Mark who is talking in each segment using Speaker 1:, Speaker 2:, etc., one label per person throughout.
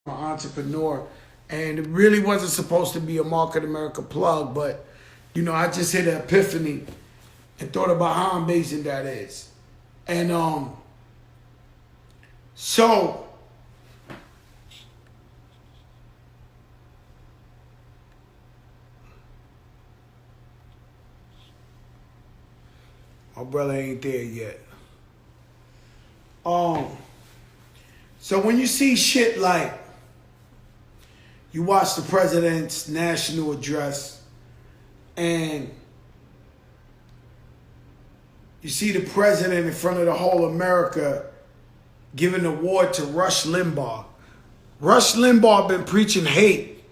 Speaker 1: an entrepreneur, and it really wasn't supposed to be a Market America plug, but I just hit an epiphany and thought about how amazing that is. And so my brother ain't there yet. Um, so when you see shit like you watch the president's national address and you see the president in front of the whole America giving an award to Rush Limbaugh. Rush Limbaugh been preaching hate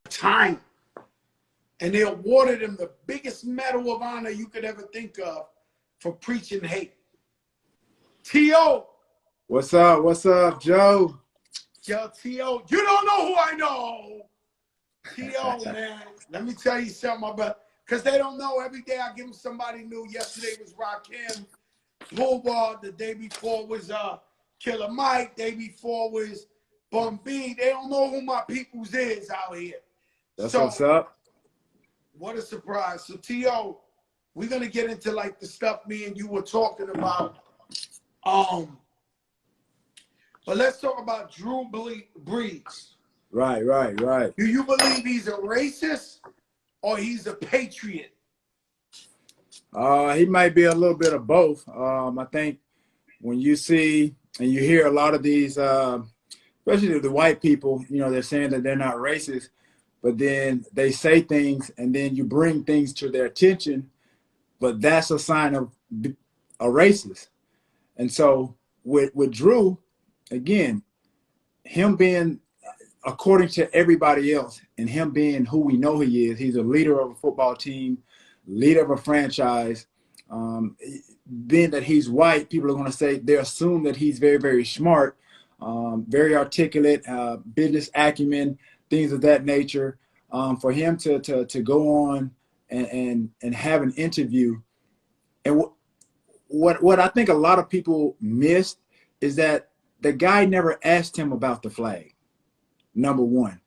Speaker 1: time, and they awarded him the biggest medal of honor you could ever think of for preaching hate. T.O.
Speaker 2: What's up? What's up, Joe?
Speaker 1: Yo, T.O., you don't know who I know. T.O., man, let me tell you something about, because they don't know. Every day I give them somebody new. Yesterday was Rakim, Bullbar. The day before was Killer Mike. Day before was Bum B. They don't know who my peoples is out here.
Speaker 2: That's what's up.
Speaker 1: What a surprise. So, T.O., we're going to get into like the stuff me and you were talking about. But let's talk about Drew Brees.
Speaker 2: Right.
Speaker 1: Do you believe he's a racist or he's a patriot?
Speaker 2: He might be a little bit of both. I think when you see and you hear a lot of these, especially the white people, they're saying that they're not racist, but then they say things and then you bring things to their attention, but that's a sign of a racist. And so with Drew, again, him being according to everybody else and him being who we know he is, he's a leader of a football team, leader of a franchise. Being that he's white, people are going to say they assume that he's very, very smart, very articulate, business acumen, things of that nature. For him to go on and have an interview, and what I think a lot of people missed is that the guy never asked him about the flag. Number one,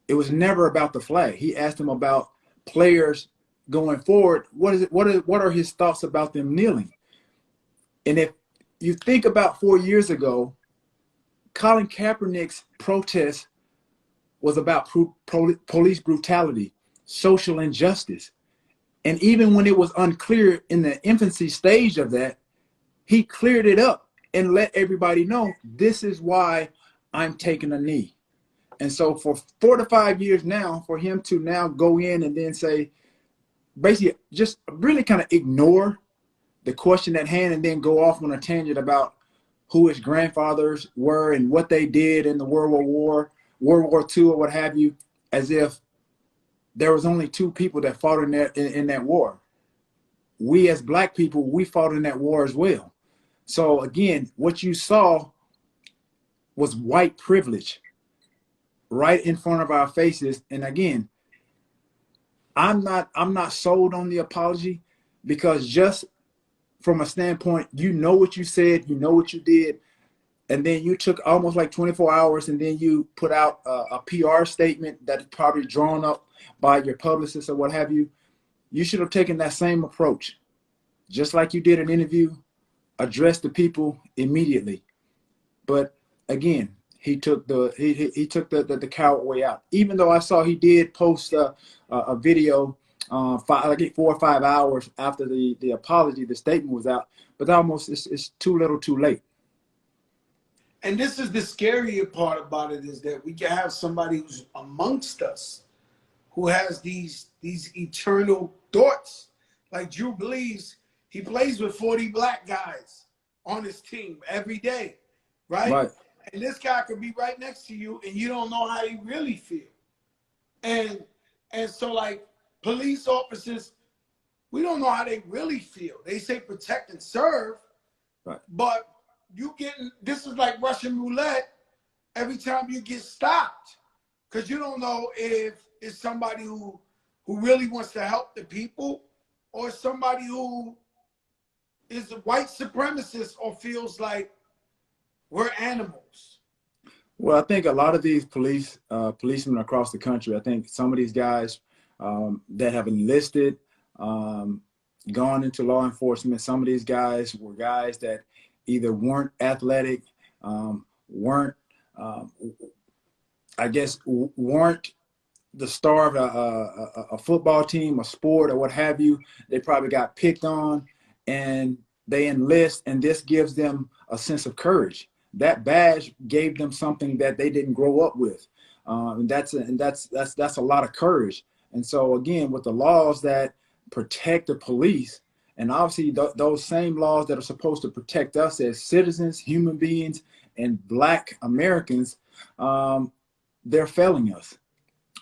Speaker 2: it was never about the flag. He asked him about players going forward. What are his thoughts about them kneeling? And if you think about 4 years ago, Colin Kaepernick's protest was about police brutality, social injustice. And even when it was unclear in the infancy stage of that, he cleared it up and let everybody know, this is why I'm taking a knee. And so for 4 to 5 years now, for him to now go in and then say, basically just really kind of ignore the question at hand and then go off on a tangent about who his grandfathers were and what they did in the World War II or what have you, as if there was only 2 people that fought in that war. We as Black people, we fought in that war as well. So again, what you saw was white privilege right in front of our faces. And again, I'm not sold on the apology, because just from a standpoint, what you said, what you did, and then you took almost like 24 hours and then you put out a PR statement that's probably drawn up by your publicist or what have you. You should have taken that same approach. Just like you did an interview, address the people immediately. But again, he took the coward way out. Even though I saw he did post a video 4 or 5 hours after the apology, the statement was out, but almost it's too little too late.
Speaker 1: And this is the scarier part about it, is that we can have somebody who's amongst us who has these eternal thoughts. Like Drew Brees, he plays with 40 Black guys on his team every day, right? And this guy could be right next to you and you don't know how he really feel. And so like police officers, we don't know how they really feel. They say protect and serve, but this is like Russian roulette every time you get stopped, because you don't know if it's somebody who really wants to help the people or somebody who is a white supremacist or feels like we're animals.
Speaker 2: Well, I think a lot of these policemen across the country, I think some of these guys that have enlisted, gone into law enforcement, some of these guys were guys that either weren't athletic, weren't, um, I guess, weren't the star of a football team, a sport, or what have you. They probably got picked on, and they enlist, and this gives them a sense of courage. That badge gave them something that they didn't grow up with, and that's a lot of courage. And so again, with the laws that protect the police, and obviously those same laws that are supposed to protect us as citizens, human beings, and Black Americans, they're failing us,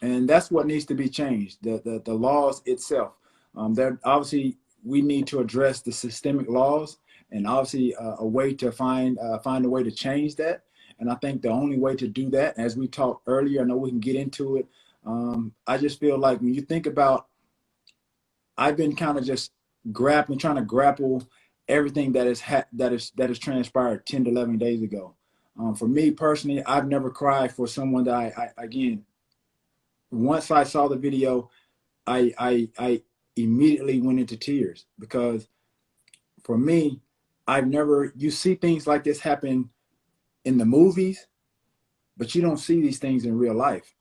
Speaker 2: and that's what needs to be changed. The laws itself. That obviously we need to address the systemic laws, and obviously a way to find a way to change that. And I think the only way to do that, as we talked earlier, I know we can get into it. I just feel like when you think about, I've been kind of just trying to grapple everything that is transpired 10 to 11 days ago. For me personally, I've never cried for someone that I again, once I saw the video, I immediately went into tears, because for me, you see things like this happen in the movies, but you don't see these things in real life.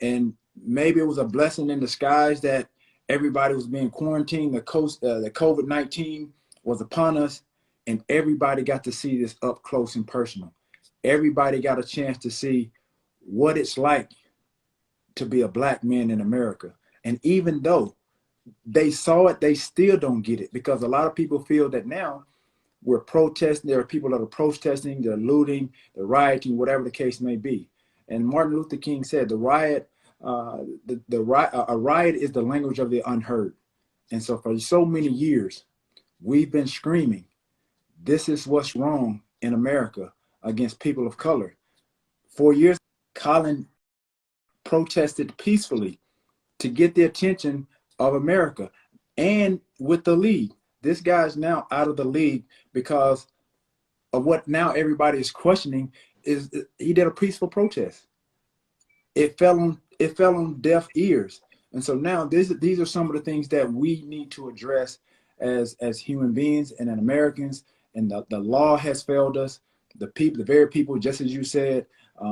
Speaker 2: And maybe it was a blessing in disguise that everybody was being quarantined. The COVID-19 was upon us, and everybody got to see this up close and personal. Everybody got a chance to see what it's like to be a Black man in America. And even though they saw it, they still don't get it, because a lot of people feel that now we're protesting. There are people that are protesting, they're looting, they're rioting, whatever the case may be. And Martin Luther King said, a riot is the language of the unheard. And so for so many years, we've been screaming, this is what's wrong in America against people of color. 4 years, Colin protested peacefully to get the attention of America, and with the league. This guy's now out of the league because of what now everybody is questioning is he did a peaceful protest. It fell on deaf ears. And so now these are some of the things that we need to address as human beings and as Americans. And the law has failed us. The very people, just as you said,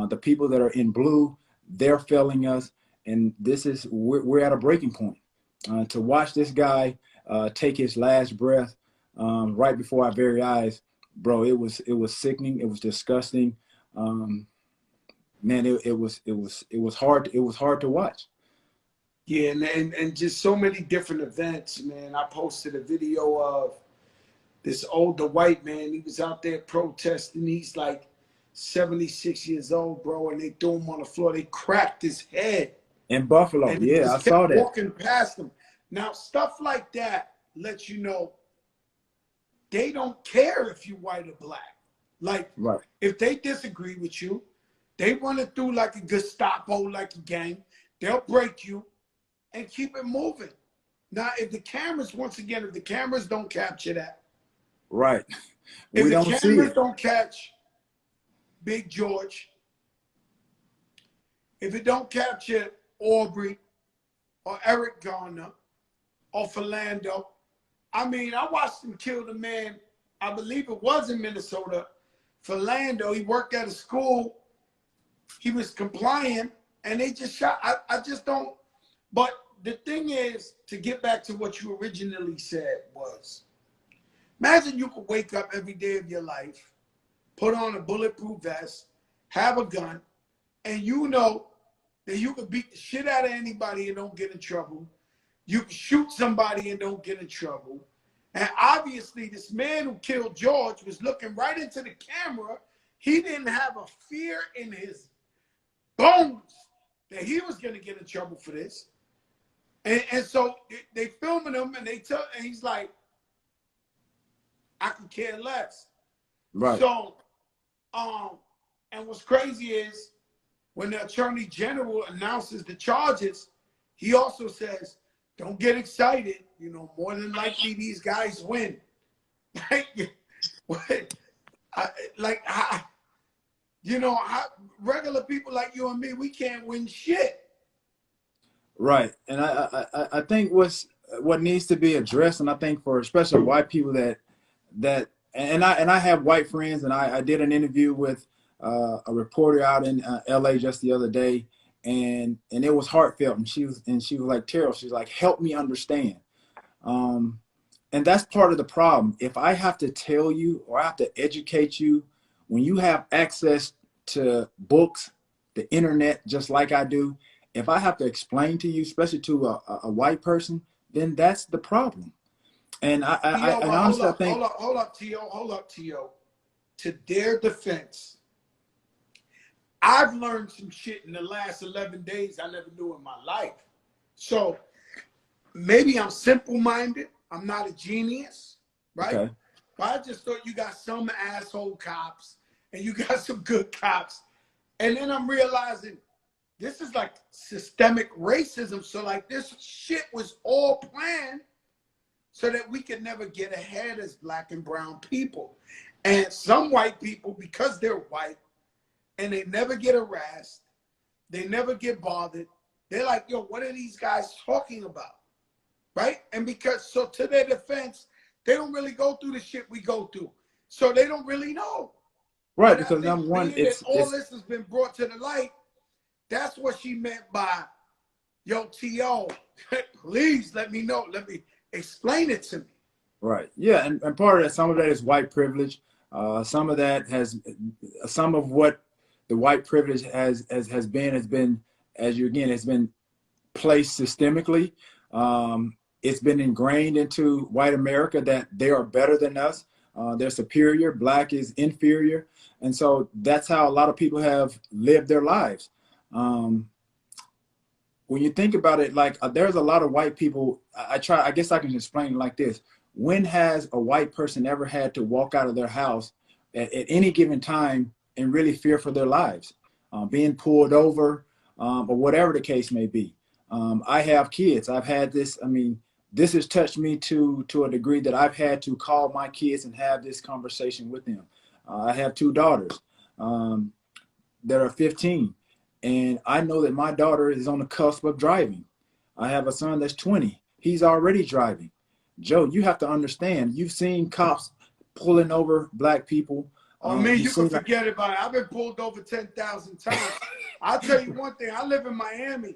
Speaker 2: the people that are in blue, they're failing us. And we're at a breaking point. To watch this guy take his last breath right before our very eyes, bro, it was sickening. It was disgusting. Man, it was hard. It was hard to watch.
Speaker 1: Yeah, and just so many different events, man. I posted a video of this older white man. He was out there protesting. He's like 76 years old, bro, and they threw him on the floor. They cracked his head.
Speaker 2: In Buffalo,
Speaker 1: And
Speaker 2: yeah, I saw that.
Speaker 1: Walking past him. Now, stuff like that lets you know they don't care if you're white or Black. Like,
Speaker 2: right.
Speaker 1: If they disagree with you, they run it through like a Gestapo, like a gang. They'll break you and keep it moving. Now, if the cameras don't capture that.
Speaker 2: Right.
Speaker 1: If
Speaker 2: We
Speaker 1: the
Speaker 2: don't see
Speaker 1: cameras
Speaker 2: it.
Speaker 1: don't catch Big George, if it don't capture Aubrey or Eric Garner or Philando, I mean, I watched him kill the man, I believe it was in Minnesota. Philando, he worked at a school. He was compliant, and they just shot. I just don't. But the thing is, to get back to what you originally said was, imagine you could wake up every day of your life, put on a bulletproof vest, have a gun, and you know that you could beat the shit out of anybody and don't get in trouble. You can shoot somebody and don't get in trouble. And obviously, this man who killed George was looking right into the camera. He didn't have a fear in his bones that he was going to get in trouble for this. And so they filming him, and and he's like, I can care less.
Speaker 2: Right.
Speaker 1: So, and what's crazy is when the Attorney General announces the charges, he also says, don't get excited. You know, more than likely these guys win. You know, regular people like you and me, we can't win shit.
Speaker 2: Right. And I think what needs to be addressed, and I think for especially white people and I have white friends, and I did an interview with a reporter out in LA just the other day, and it was heartfelt, and she was like, Terrell, she's like, help me understand. And that's part of the problem. If I have to tell you or I have to educate you, when you have access to books, the internet, just like I do, if I have to explain to you, especially to a white person, then that's the problem. And
Speaker 1: T.O.,
Speaker 2: and
Speaker 1: but
Speaker 2: honestly, I think,
Speaker 1: hold up, T.O., hold up, T.O. To their defense, I've learned some shit in the last 11 days I never knew in my life. So maybe I'm simple-minded. I'm not a genius, right?
Speaker 2: okay,
Speaker 1: But I just thought you got some asshole cops and you got some good cops. And then I'm realizing this is like systemic racism. So like this shit was all planned so that we could never get ahead as black and brown people. And some white people, because they're white and they never get harassed, they never get bothered, they're like, yo, what are these guys talking about? Right? And because, so to their defense, they don't really go through the shit we go through. So they don't really know.
Speaker 2: right,
Speaker 1: But I
Speaker 2: because
Speaker 1: think
Speaker 2: number one,
Speaker 1: being that all this has been brought to the light, that's what she meant by, yo, T.O., please let me know. Let me explain it to me.
Speaker 2: right, yeah, and part of that, some of that is white privilege. Some of that some of what the white privilege has been, as you again, it's been placed systemically. It's been ingrained into white America that they are better than us. They're superior. Black is inferior. And so that's how a lot of people have lived their lives. When you think about it, like there's a lot of white people. I guess I can explain it like this. When has a white person ever had to walk out of their house at any given time and really fear for their lives? Being pulled over, or whatever the case may be. I have kids. I've had this. I mean, this has touched me to a degree that I've had to call my kids and have this conversation with them. I have two daughters that are 15, and I know that my daughter is on the cusp of driving. I have a son that's 20. He's already driving. Joe, you have to understand. You've seen cops pulling over black people.
Speaker 1: Oh, man, you can
Speaker 2: Seen,
Speaker 1: forget about it. I've been pulled over 10,000 times. I'll tell you one thing. I live in Miami,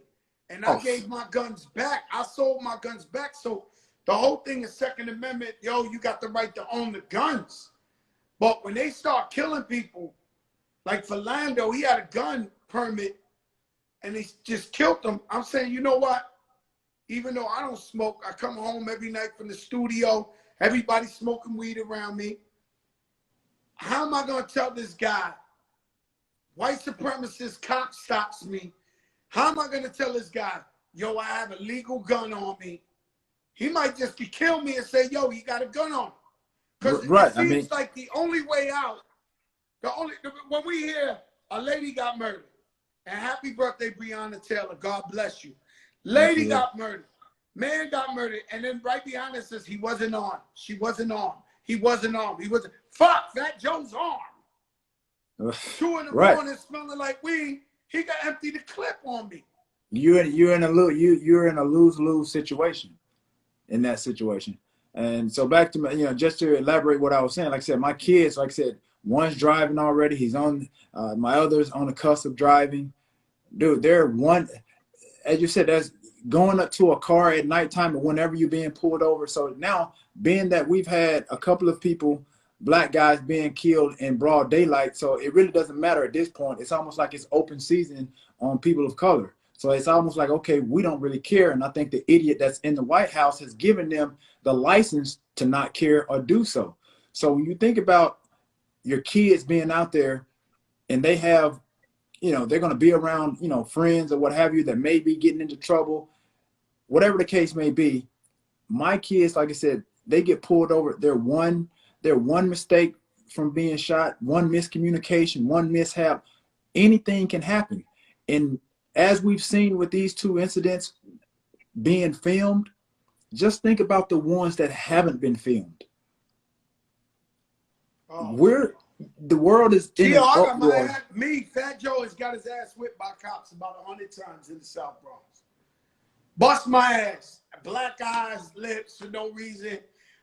Speaker 1: and I gave my guns back. I sold my guns back. So the whole thing is Second Amendment. Yo, you got the right to own the guns. But when they start killing people, like Philando, he had a gun permit, and they just killed him. I'm saying, you know what? Even though I don't smoke, I come home every night from the studio. Everybody's smoking weed around me. How am I going to tell this guy, white supremacist cop stops me? How am I going to tell this guy, yo, I have a legal gun on me? He might just kill me and say, yo, he got a gun on him. Because it seems like the only way out, when we hear a lady got murdered, and happy birthday, Breonna Taylor, God bless you. Lady got murdered, man got murdered, and then right behind it says he wasn't armed, she wasn't armed, he wasn't armed, he wasn't. Fuck, Fat Joe's armed. 2 in the morning smelling like weed, he got empty the clip on me.
Speaker 2: You're in a lose-lose situation in that situation. And so back to just to elaborate what I was saying, like I said, my kids, like I said, one's driving already. He's on, my other's on the cusp of driving. Dude, they're one, as you said, that's going up to a car at nighttime or whenever you're being pulled over. So now, being that we've had a couple of people, black guys being killed in broad daylight, so it really doesn't matter at this point. It's almost like it's open season on people of color. So it's almost like, okay, we don't really care. And I think the idiot that's in the White House has given them the license to not care or do so. So when you think about your kids being out there and they have, they're going to be around, friends or what have you that may be getting into trouble, whatever the case may be, my kids, like I said, they get pulled over. They're one mistake from being shot, one miscommunication, one mishap, anything can happen. And as we've seen with these two incidents being filmed, just think about the ones that haven't been filmed.
Speaker 1: Oh.
Speaker 2: the world is in
Speaker 1: Gee,
Speaker 2: an
Speaker 1: I got my
Speaker 2: uproar.
Speaker 1: ass, Fat Joe has got his ass whipped by cops about 100 times in the South Bronx. Bust my ass, black eyes, lips for no reason.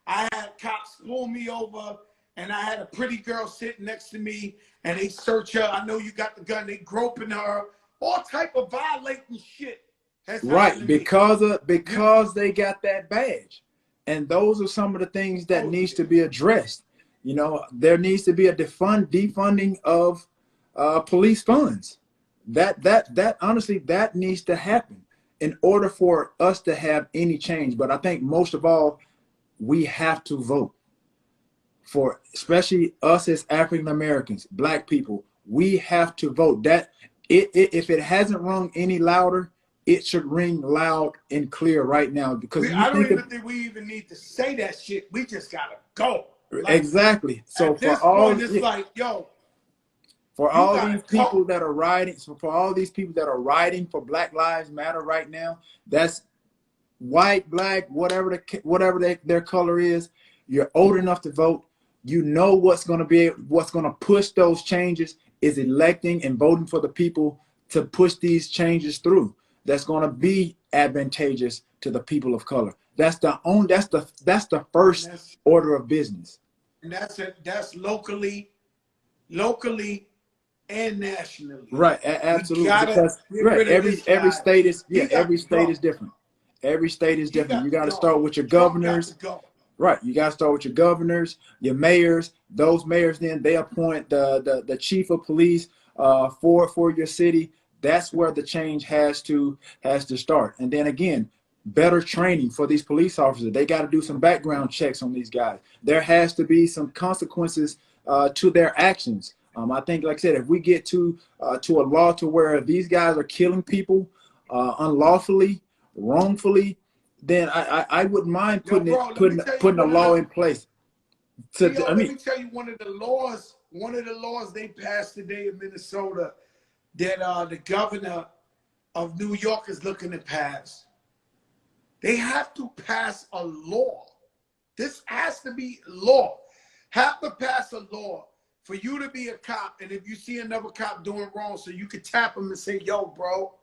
Speaker 1: I had cops pull me over, and I had a pretty girl sitting next to me, and they search her. I know you got the gun. They groping her. All type of violating shit has happened
Speaker 2: Right,
Speaker 1: to me.
Speaker 2: because they got that badge. And those are some of the things that needs to be addressed. You know, there needs to be a defunding of police funds. That honestly, that needs to happen in order for us to have any change. But I think most of all, we have to vote for, especially us as African Americans, Black people. We have to vote. That if it hasn't rung any louder, it should ring loud and clear right now. Because you
Speaker 1: I don't
Speaker 2: think
Speaker 1: even think we even need to say that shit. We just gotta go. Like,
Speaker 2: exactly. So
Speaker 1: at this point, it's like, yo,
Speaker 2: for
Speaker 1: you
Speaker 2: all
Speaker 1: gotta
Speaker 2: these people
Speaker 1: go.
Speaker 2: that are riding, so for all these people that are riding for Black Lives Matter right now, that's white, black, whatever their color is. You're old enough to vote. You know what's going to push those changes is electing and voting for the people to push these changes through. That's going to be advantageous to the people of color. That's the first order of business.
Speaker 1: And that's locally and nationally.
Speaker 2: Right, absolutely. Because right, every state is every state is different. Every state is different. You got to start with your governors. Right, you got to start with your governors, your mayors. Those mayors then they appoint the chief of police for your city. That's where the change has to start. And then again, better training for these police officers. They got to do some background checks on these guys. There has to be some consequences to their actions. I think, like I said, if we get to a law to where these guys are killing people unlawfully, wrongfully, then I wouldn't mind putting a law in place.
Speaker 1: Let me tell you one of the laws they passed today in Minnesota that the governor of New York is looking to pass. They have to pass a law. This has to be law. Have to pass a law for you to be a cop, and if you see another cop doing wrong, so you could tap him and say, yo, bro,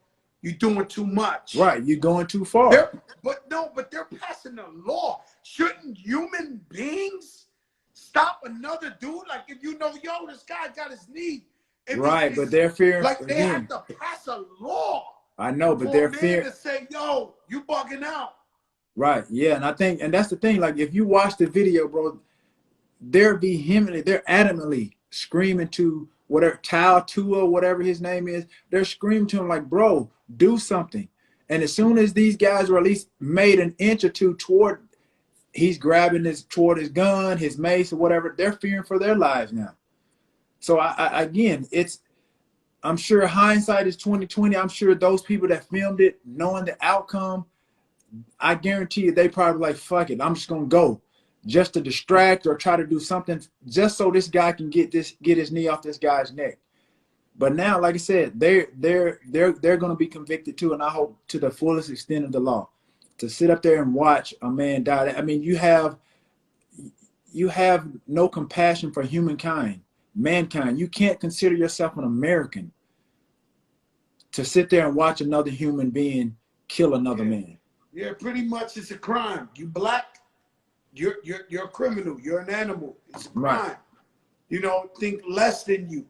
Speaker 1: you're doing too much.
Speaker 2: Right, you're going too far.
Speaker 1: But they're passing a law. Shouldn't human beings stop another dude? Like, if you know, yo, this guy got his knee.
Speaker 2: Right, but they're fearing.
Speaker 1: Like, they have to pass a law.
Speaker 2: I know, but they're fearing
Speaker 1: to say, yo, you bugging out.
Speaker 2: Right, yeah, and that's the thing. Like, if you watch the video, bro, they're adamantly screaming to whatever Tua, whatever his name is. They're screaming to him like, bro, do something. And as soon as these guys are at least made an inch or two toward, he's grabbing toward his gun, his mace, or whatever. They're fearing for their lives now. So again, I'm sure hindsight is 2020. I'm sure those people that filmed it, knowing the outcome, I guarantee you they probably like, fuck it, I'm just gonna go, just to distract or try to do something just so this guy can get his knee off this guy's neck. But now, like I said, they're going to be convicted too, and I hope to the fullest extent of the law. To sit up there and watch a man die, I mean, you have no compassion for mankind. You can't consider yourself an American to sit there and watch another human being kill another man.
Speaker 1: Yeah, pretty much it's a crime. You black, you're a criminal. You're an animal. It's a crime. Right. You know, think less than you.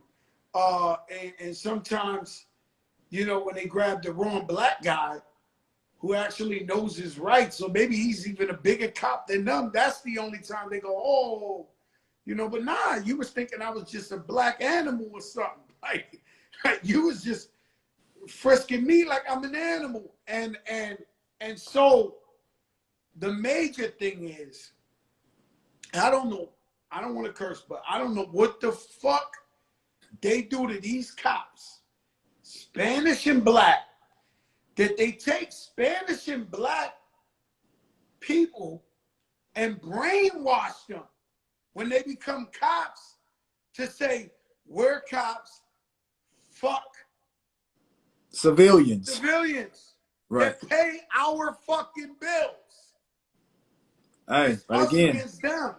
Speaker 1: And sometimes, you know, when they grab the wrong black guy who actually knows his rights, so maybe he's even a bigger cop than them, that's the only time they go, oh, you know, but nah, you was thinking I was just a black animal or something. Like you was just frisking me like I'm an animal. And so the major thing is, I don't know, I don't want to curse, but I don't know what the fuck they do to these cops, Spanish and black, that they take Spanish and black people and brainwash them when they become cops to say, we're cops, fuck
Speaker 2: civilians. Right.
Speaker 1: That pay our fucking bills.
Speaker 2: Hey, but again,
Speaker 1: against them.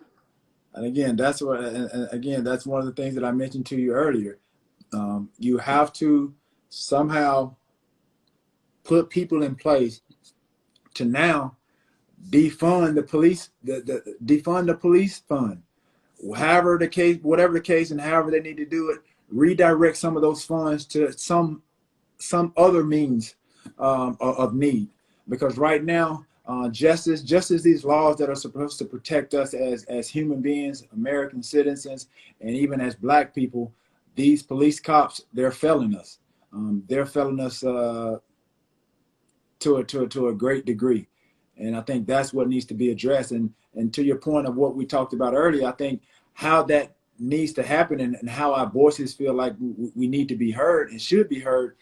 Speaker 2: And again, that's what. And again, that's one of the things that I mentioned to you earlier. You have to somehow put people in place to now defund the police, defund the police fund, however the case, whatever the case, and however they need to do it, redirect some of those funds to some other means of need. Because right now, just as these laws that are supposed to protect us as human beings, American citizens, and even as Black people, these police cops, they're failing us. They're failing us to a great degree. And I think that's what needs to be addressed. And to your point of what we talked about earlier, I think how that needs to happen and how our voices feel like we need to be heard and should be heard.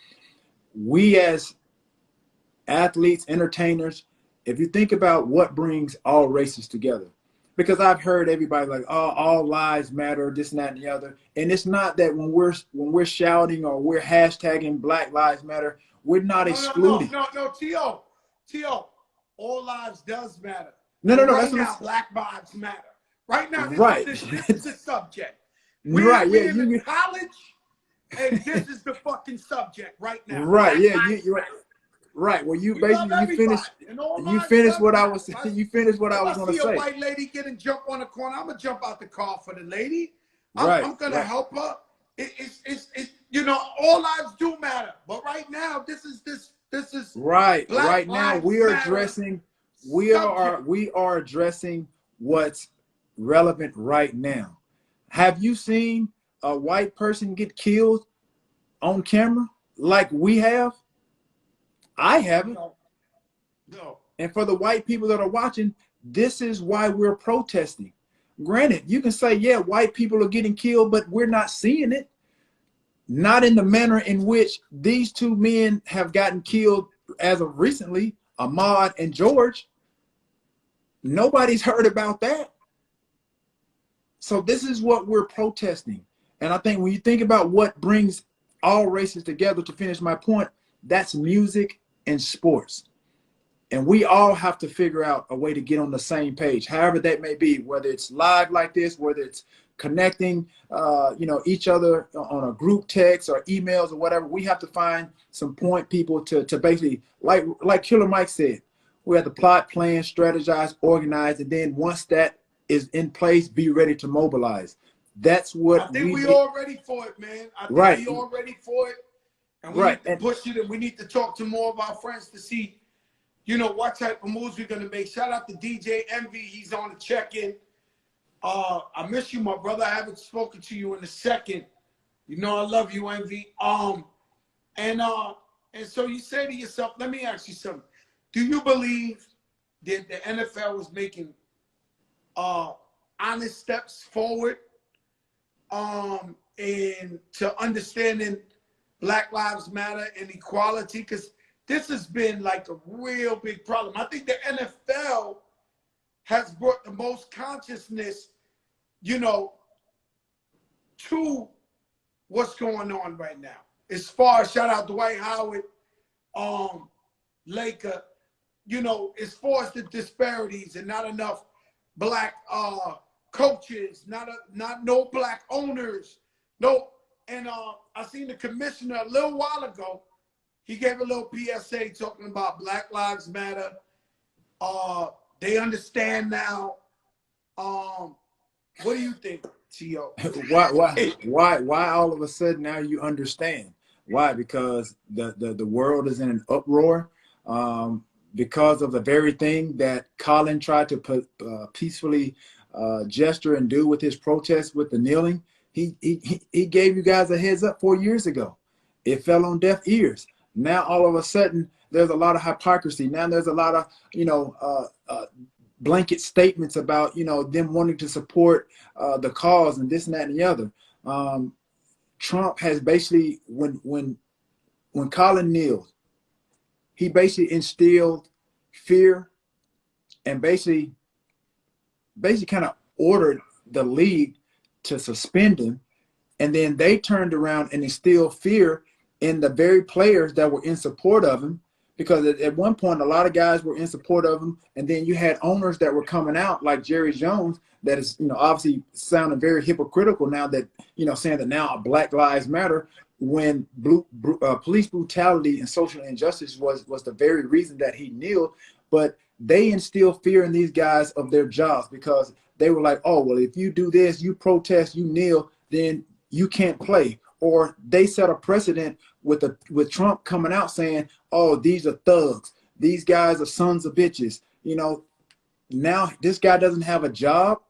Speaker 2: We as athletes, entertainers, if you think about what brings all races together, because I've heard everybody like, oh, all lives matter, this and that and the other. And it's not that when we're shouting or we're hashtagging Black Lives Matter, we're not excluding.
Speaker 1: No, T.O. All lives does matter.
Speaker 2: No.
Speaker 1: Right
Speaker 2: That's
Speaker 1: now, Black lives matter. Right now, this is the subject. We're in college, and this is the fucking subject right now.
Speaker 2: Right, yeah, you're right. Right. Well, you finished what I was saying. You finished what I was going to say.
Speaker 1: If I see a white lady getting jump on the corner, I'm gonna jump out the car for the lady. I'm gonna help her. It's all lives do matter. But right now, this is
Speaker 2: right.
Speaker 1: Black
Speaker 2: right now, we are addressing what's relevant right now. Have you seen a white person get killed on camera like we have? I haven't.
Speaker 1: No.
Speaker 2: And for the white people that are watching, this is why we're protesting. Granted, you can say, yeah, white people are getting killed, but we're not seeing it. Not in the manner in which these two men have gotten killed as of recently, Ahmaud and George. Nobody's heard about that. So this is what we're protesting. And I think when you think about what brings all races together, to finish my point, that's music and sports. And we all have to figure out a way to get on the same page, however that may be, whether it's live like this, whether it's connecting, each other on a group text or emails or whatever. We have to find some point people to basically, like Killer Mike said, we have to plot, plan, strategize, organize, and then once that is in place, be ready to mobilize. That's what
Speaker 1: I think we all ready for it, man. I think we all ready for it. And we need to push it, and we need to talk to more of our friends to see, what type of moves we're going to make. Shout out to DJ Envy. He's on the check-in. I miss you, my brother. I haven't spoken to you in a second. I love you, Envy. And so you say to yourself, let me ask you something. Do you believe that the NFL was making honest steps forward and to understanding Black Lives Matter and equality? Because this has been like a real big problem. I think the NFL has brought the most consciousness, to what's going on right now. As far as, shout out Dwight Howard, Laker, as far as the disparities and not enough Black coaches, not no Black owners, no. And I seen the commissioner a little while ago. He gave a little PSA talking about Black Lives Matter. They understand now. What do you think, T.O.?
Speaker 2: Why all of a sudden now you understand? Why? Because the world is in an uproar. Because of the very thing that Colin tried to peacefully gesture and do with his protest with the kneeling. He gave you guys a heads up 4 years ago. It fell on deaf ears. Now all of a sudden there's a lot of hypocrisy. Now there's a lot of blanket statements about them wanting to support the cause and this and that and the other. Trump has basically, when Colin kneeled, he basically instilled fear and basically kind of ordered the league to suspend him. And then they turned around and instilled fear in the very players that were in support of him, because at one point a lot of guys were in support of him, and then you had owners that were coming out like Jerry Jones that is, you know, obviously sounding very hypocritical now, that, you know, saying that now Black Lives Matter, when police brutality and social injustice was the very reason that he kneeled. But they instill fear in these guys of their jobs, because they were like, oh, well, if you do this, you protest, you kneel, then you can't play. Or they set a precedent with Trump coming out saying, oh, these are thugs, these guys are sons of bitches. You know, now this guy doesn't have a job,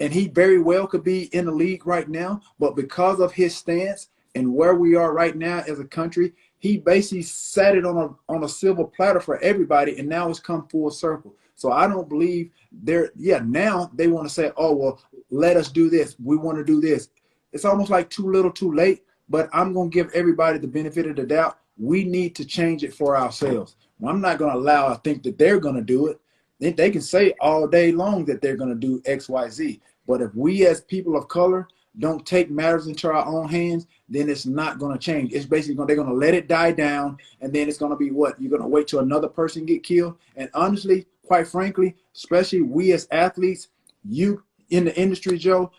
Speaker 2: and he very well could be in the league right now, but because of his stance and where we are right now as a country, he basically sat it on a silver platter for everybody, and now it's come full circle. So I don't believe now they want to say, oh, well, let us do this. We want to do this. It's almost like too little too late, but I'm going to give everybody the benefit of the doubt. We need to change it for ourselves. I'm not going to allow I think that they're going to do it. They can say all day long that they're going to do X, Y, Z. But if we as people of color don't take matters into our own hands, then it's not going to change. It's basically they're going to let it die down, and then it's going to be what? You're going to wait till another person get killed. And honestly, quite frankly, especially we as athletes, you in the industry, Joe,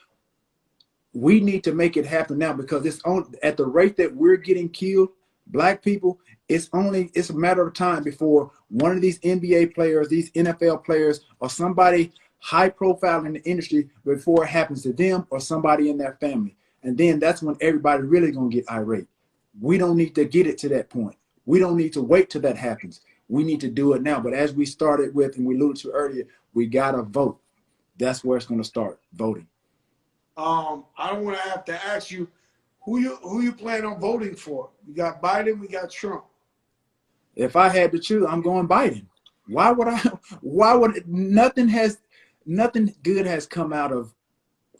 Speaker 2: we need to make it happen now, because it's on at the rate that we're getting killed, Black people, it's a matter of time before one of these NBA players, these NFL players, or somebody high profile in the industry, before it happens to them or somebody in their family. And then that's when everybody really gonna get irate. We don't need to get it to that point. We don't need to wait till that happens. We need to do it now. But as we started with, and we alluded to earlier, we gotta vote. That's where it's gonna start, voting.
Speaker 1: I don't want to have to ask you who you plan on voting for. We got Biden, we got Trump.
Speaker 2: If I had to choose, I'm going Biden. Why would nothing good has come out of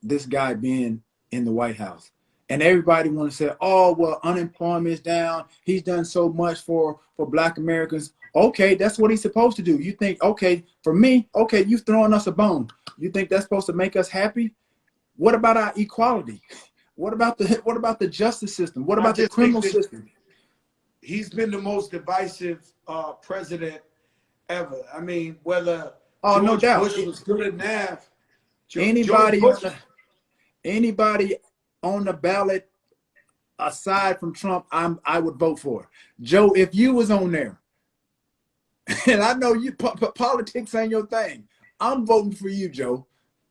Speaker 2: this guy being in the White House? And everybody want to say, oh, well, unemployment is down. He's done so much for Black Americans. Okay, that's what he's supposed to do. You think, okay, for me, okay, you've thrown us a bone. You think that's supposed to make us happy? What about our equality? What about the justice system? What about the criminal system?
Speaker 1: He's been the most divisive president ever. I mean, whether
Speaker 2: no doubt
Speaker 1: Bush was good at Nav,
Speaker 2: anybody on the ballot aside from Trump, I would vote for. Joe, if you was on there, and I know you politics ain't your thing, I'm voting for you, Joe.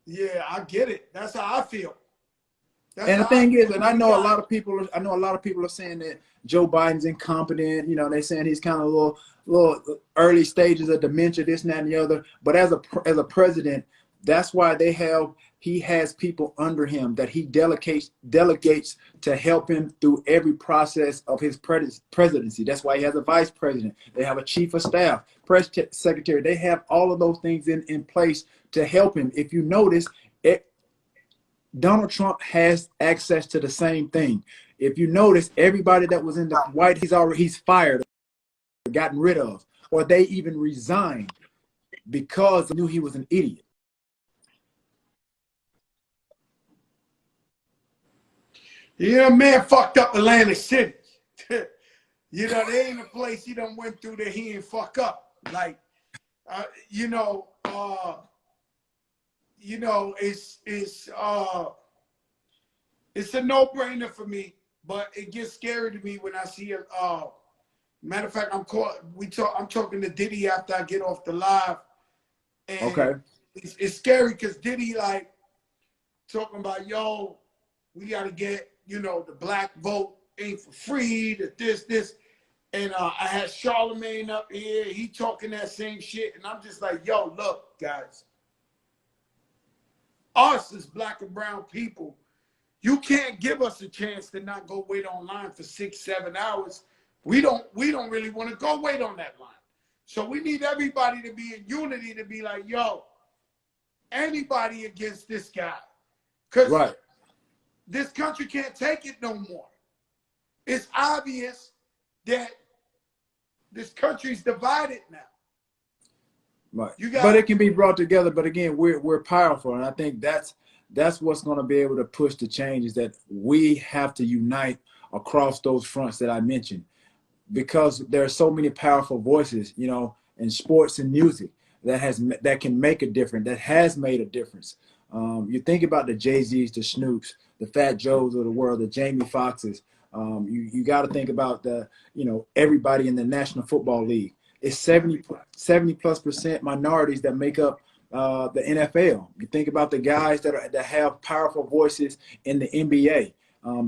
Speaker 1: Yeah, I get it. That's how I feel.
Speaker 2: And the thing is, and I know a lot of people are saying that Joe Biden's incompetent. You know, they're saying he's kind of a little early stages of dementia, this and that and the other. But as a president, that's why he has people under him that he delegates to help him through every process of his presidency. That's why he has a vice president. They have a chief of staff, press secretary. They have all of those things in place to help him. If you notice, Donald Trump has access to the same thing. If you notice, everybody that was in the White House, he's fired, or gotten rid of, or they even resigned because they knew he was an idiot.
Speaker 1: Yeah, man fucked up Atlantic City. You know, there ain't a place he done went through that he ain't fuck up. Like, it's a no-brainer for me, but it gets scary to me when I see it. Matter of fact, I'm talking to Diddy after I get off the live, and
Speaker 2: okay,
Speaker 1: it's scary because Diddy like talking about, yo, we got to get, the Black vote ain't for free, that this. And I had Charlemagne up here, he talking that same shit, and I'm just like, yo, look, guys, us as Black and brown people, you can't give us a chance to not go wait online for 6-7 hours. We don't really want to go wait on that line. So we need everybody to be in unity, to be like, yo, anybody against this guy. Because this country can't take it no more. It's obvious that this country's divided now.
Speaker 2: Right. But it can be brought together. But again, we're powerful, and I think that's what's going to be able to push the change, is that we have to unite across those fronts that I mentioned. because there are so many powerful voices, you know, in sports and music that can make a difference, that has made a difference. You think about the Jay-Z's, the Snoops, the Fat Joes of the world, the Jamie Foxxes. You got to think about the, you know, everybody in the National Football League. It's 70+% minorities that make up the NFL. You think about the guys that have powerful voices in the NBA.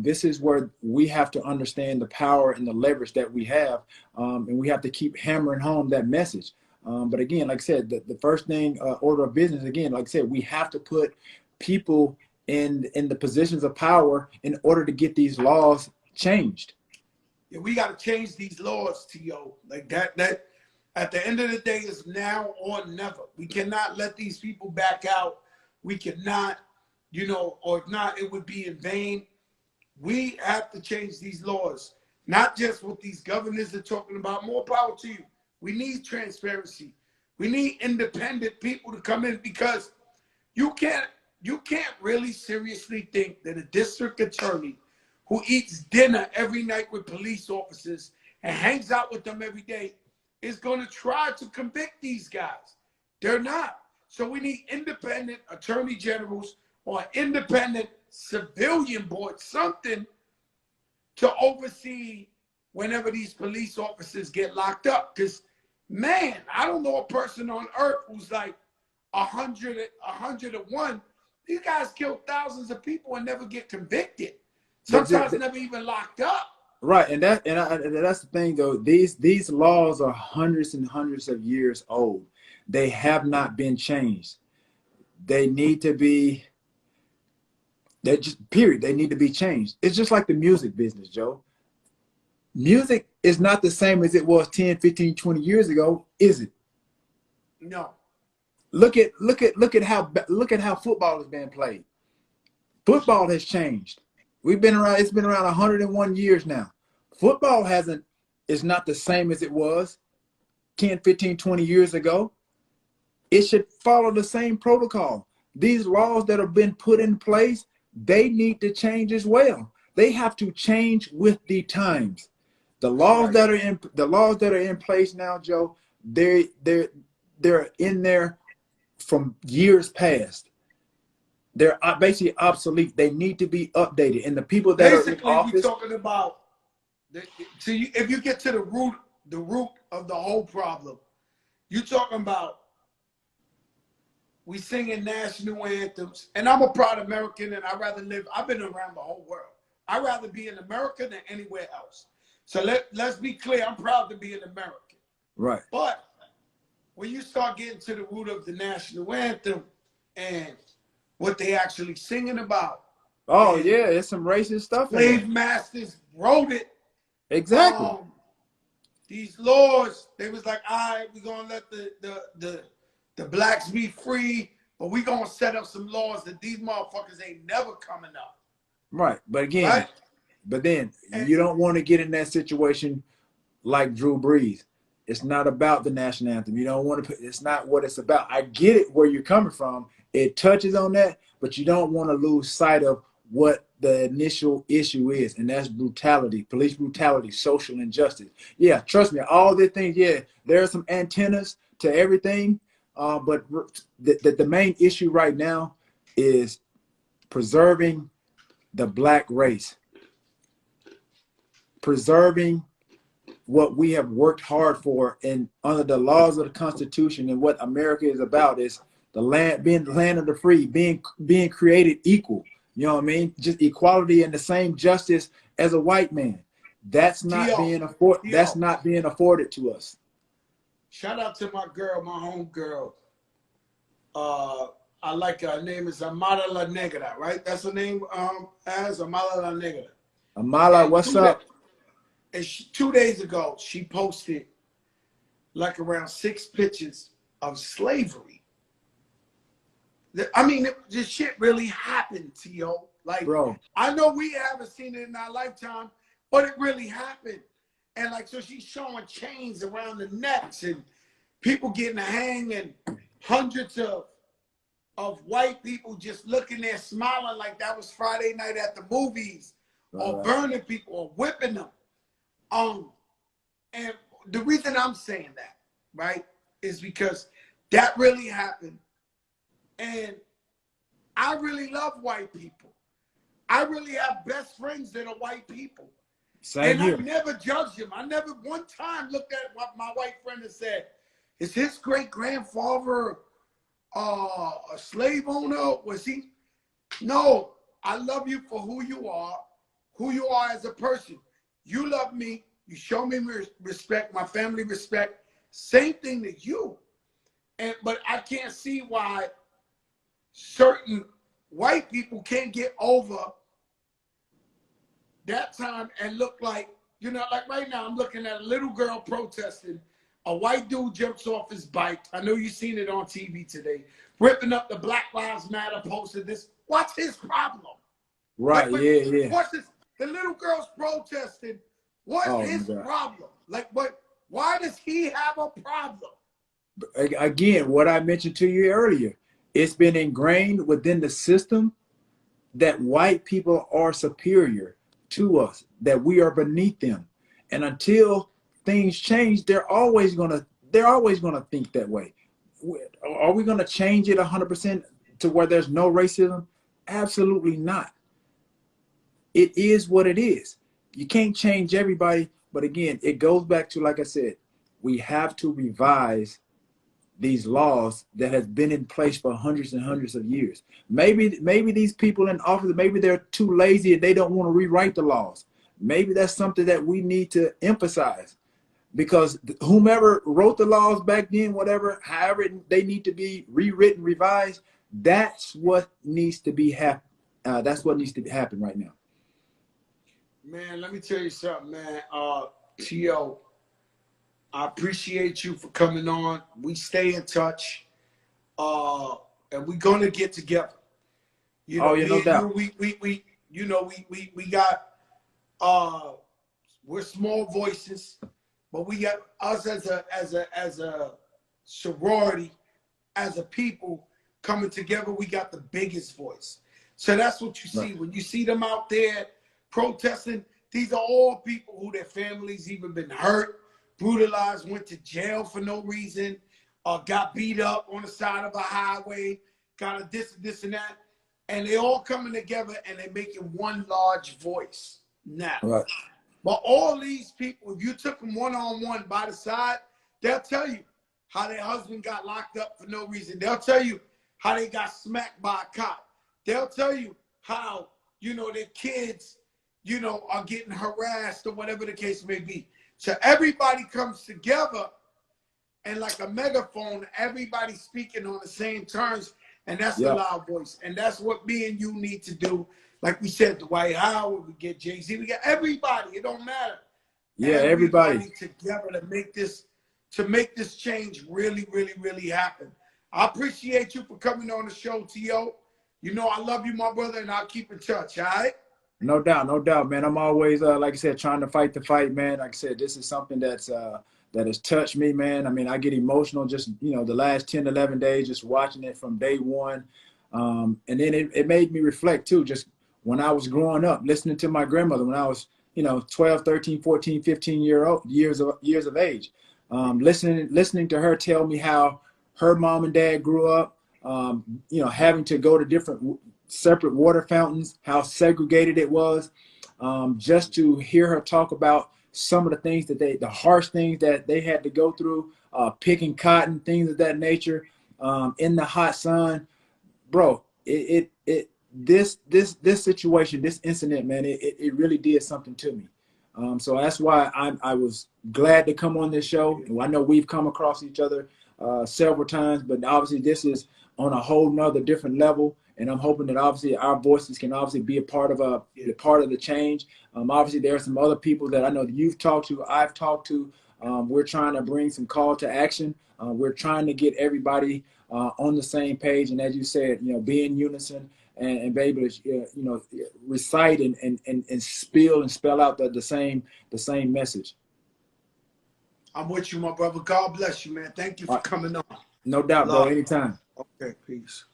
Speaker 2: This is where we have to understand the power and the leverage that we have, and we have to keep hammering home that message. But again, like I said, the first thing, order of business, again, like I said, we have to put people in the positions of power in order to get these laws changed.
Speaker 1: Yeah, we got to change these laws, T.O. Like that at the end of the day is now or never. We cannot let these people back out. We cannot, you know, or if not, it would be in vain. We have to change these laws, not just what these governors are talking about. More power to you. We need transparency. We need independent people to come in, because you can't really seriously think that a district attorney who eats dinner every night with police officers and hangs out with them every day is going to try to convict these guys. They're not. So we need independent attorney generals or independent civilian board, something to oversee whenever these police officers get locked up. Because, man, I don't know a person on earth who's like 101. These guys kill thousands of people and never get convicted. Sometimes never even locked up.
Speaker 2: Right, and that's the thing though. These laws are hundreds and hundreds of years old. They have not been changed. They need to be. They just period. They need to be changed. It's just like the music business, Joe. Music is not the same as it was 10, 15, 20 years ago, is it?
Speaker 1: No.
Speaker 2: Look at how football is being played. Football has changed. We've been around. It's been around 101 years now. Football is not the same as it was 10, 15, 20 years ago. It should follow the same protocol. These laws that have been put in place, they need to change as well. They have to change with the times. The laws that are in place now, Joe, they're in there from years past. They're basically obsolete. They need to be updated. And the people that are in office,
Speaker 1: we're talking about. If you get to the root of the whole problem, you're talking about we singing national anthems, and I'm a proud American, and I've been around the whole world. I'd rather be in America than anywhere else. So let's be clear, I'm proud to be an American.
Speaker 2: right?
Speaker 1: But when you start getting to the root of the national anthem and what they actually singing about.
Speaker 2: Oh yeah, it's some racist stuff.
Speaker 1: Slave masters wrote it.
Speaker 2: Exactly.
Speaker 1: These laws, they was like, all right, we're gonna let the blacks be free, but we're gonna set up some laws that these motherfuckers ain't never coming up.
Speaker 2: Right. But again,
Speaker 1: right?
Speaker 2: But then you don't want to get in that situation like Drew Brees. It's not about the national anthem. You don't want to. It's not what it's about. I get it where you're coming from. It touches on that, but you don't want to lose sight of what the initial issue is, and that's brutality, police brutality, social injustice. Yeah, trust me, all the things. Yeah, there are some antennas to everything, but the main issue right now is preserving the black race, preserving what we have worked hard for, and under the laws of the Constitution, and what America is about is the land, being the land of the free, being created equal. You know what I mean? Just equality and the same justice as a white man. That's not being afforded. That's not being afforded to us.
Speaker 1: Shout out to my girl, my home girl. I like her. Her name is Amara La Negra, right? That's her name. As Amara La Negra.
Speaker 2: Amala, what's up?
Speaker 1: And 2 days ago, she posted like around 6 pictures of slavery. I mean, this shit really happened, T.O. Like,
Speaker 2: bro,
Speaker 1: I know we haven't seen it in our lifetime, but it really happened. And like, so she's showing chains around the necks and people getting hanged, and hundreds of white people just looking there smiling like that was Friday night at the movies, or burning people or whipping them. And the reason I'm saying that, right, is because that really happened. And I really love white people. I really have best friends that are white people.
Speaker 2: Same here.
Speaker 1: I never judged him. I never one time looked at my white friend and said, is his great grandfather a slave owner? Was he? No, I love you for who you are as a person. You love me. You show me respect, my family respect. Same thing to you. But I can't see why certain white people can't get over that time and look like, you know, like right now I'm looking at a little girl protesting. A white dude jumps off his bike. I know you've seen it on TV today, ripping up the Black Lives Matter poster. This, what's his problem?
Speaker 2: Right,
Speaker 1: like,
Speaker 2: yeah.
Speaker 1: What's this? The little girl's protesting. What's his problem? Like, what? Why does he have a problem?
Speaker 2: Again, what I mentioned to you earlier, it's been ingrained within the system that white people are superior to us, that we are beneath them. And until things change, they're always gonna think that way. Are we gonna change it 100% to where there's no racism? Absolutely not. It is what it is. You can't change everybody, but again, it goes back to, like I said, we have to revise these laws that has been in place for hundreds and hundreds of years. Maybe these people in office, maybe they're too lazy and they don't want to rewrite the laws. Maybe that's something that we need to emphasize, because whomever wrote the laws back then, whatever, however they need to be rewritten, revised, that's what needs to be that's what needs to happen right now.
Speaker 1: Man, let me tell you something, man. T.O., I appreciate you for coming on. We stay in touch, and we're gonna get together. You know,
Speaker 2: no doubt.
Speaker 1: We got we're small voices, but we got us as a sorority, as a people coming together. We got the biggest voice. So that's what you see when you see them out there protesting. These are all people who their families even been hurt, brutalized, went to jail for no reason, got beat up on the side of a highway, got a this and that. And they all coming together and they're making one large voice now.
Speaker 2: Right.
Speaker 1: But all these people, if you took them one-on-one by the side, they'll tell you how their husband got locked up for no reason. They'll tell you how they got smacked by a cop. They'll tell you how, their kids, are getting harassed or whatever the case may be. So everybody comes together and like a megaphone, everybody speaking on the same terms. And that's the loud voice. And that's what me and you need to do. Like we said, Dwight Howard, we get Jay-Z, we get everybody. It don't matter.
Speaker 2: Yeah, everybody
Speaker 1: together to make this change really, really, really happen. I appreciate you for coming on the show, T.O. I love you, my brother, and I'll keep in touch, all right?
Speaker 2: No doubt, man. I'm always, like I said, trying to fight the fight, man. Like I said, this is something that has touched me, man. I mean, I get emotional just, the last 10, 11 days, just watching it from day one. And then it made me reflect, too, just when I was growing up, listening to my grandmother when I was, 12, 13, 14, 15 years of age. Listening to her tell me how her mom and dad grew up, having to go to different separate water fountains, how segregated it was, just to hear her talk about some of the things the harsh things that they had to go through, picking cotton, things of that nature, in the hot sun. Bro, this situation, this incident, man, it really did something to me. So that's why I was glad to come on this show. I know we've come across each other several times, but obviously this is on a whole nother different level. And I'm hoping that obviously our voices can obviously be a part of the change. Obviously there are some other people that I know that you've talked to, I've talked to. We're trying to bring some call to action. We're trying to get everybody on the same page. And as you said, be in unison and be able to, recite and spell out the same message.
Speaker 1: I'm with you, my brother. God bless you, man. Thank you for coming on.
Speaker 2: No doubt, bro. Anytime.
Speaker 1: Okay, peace.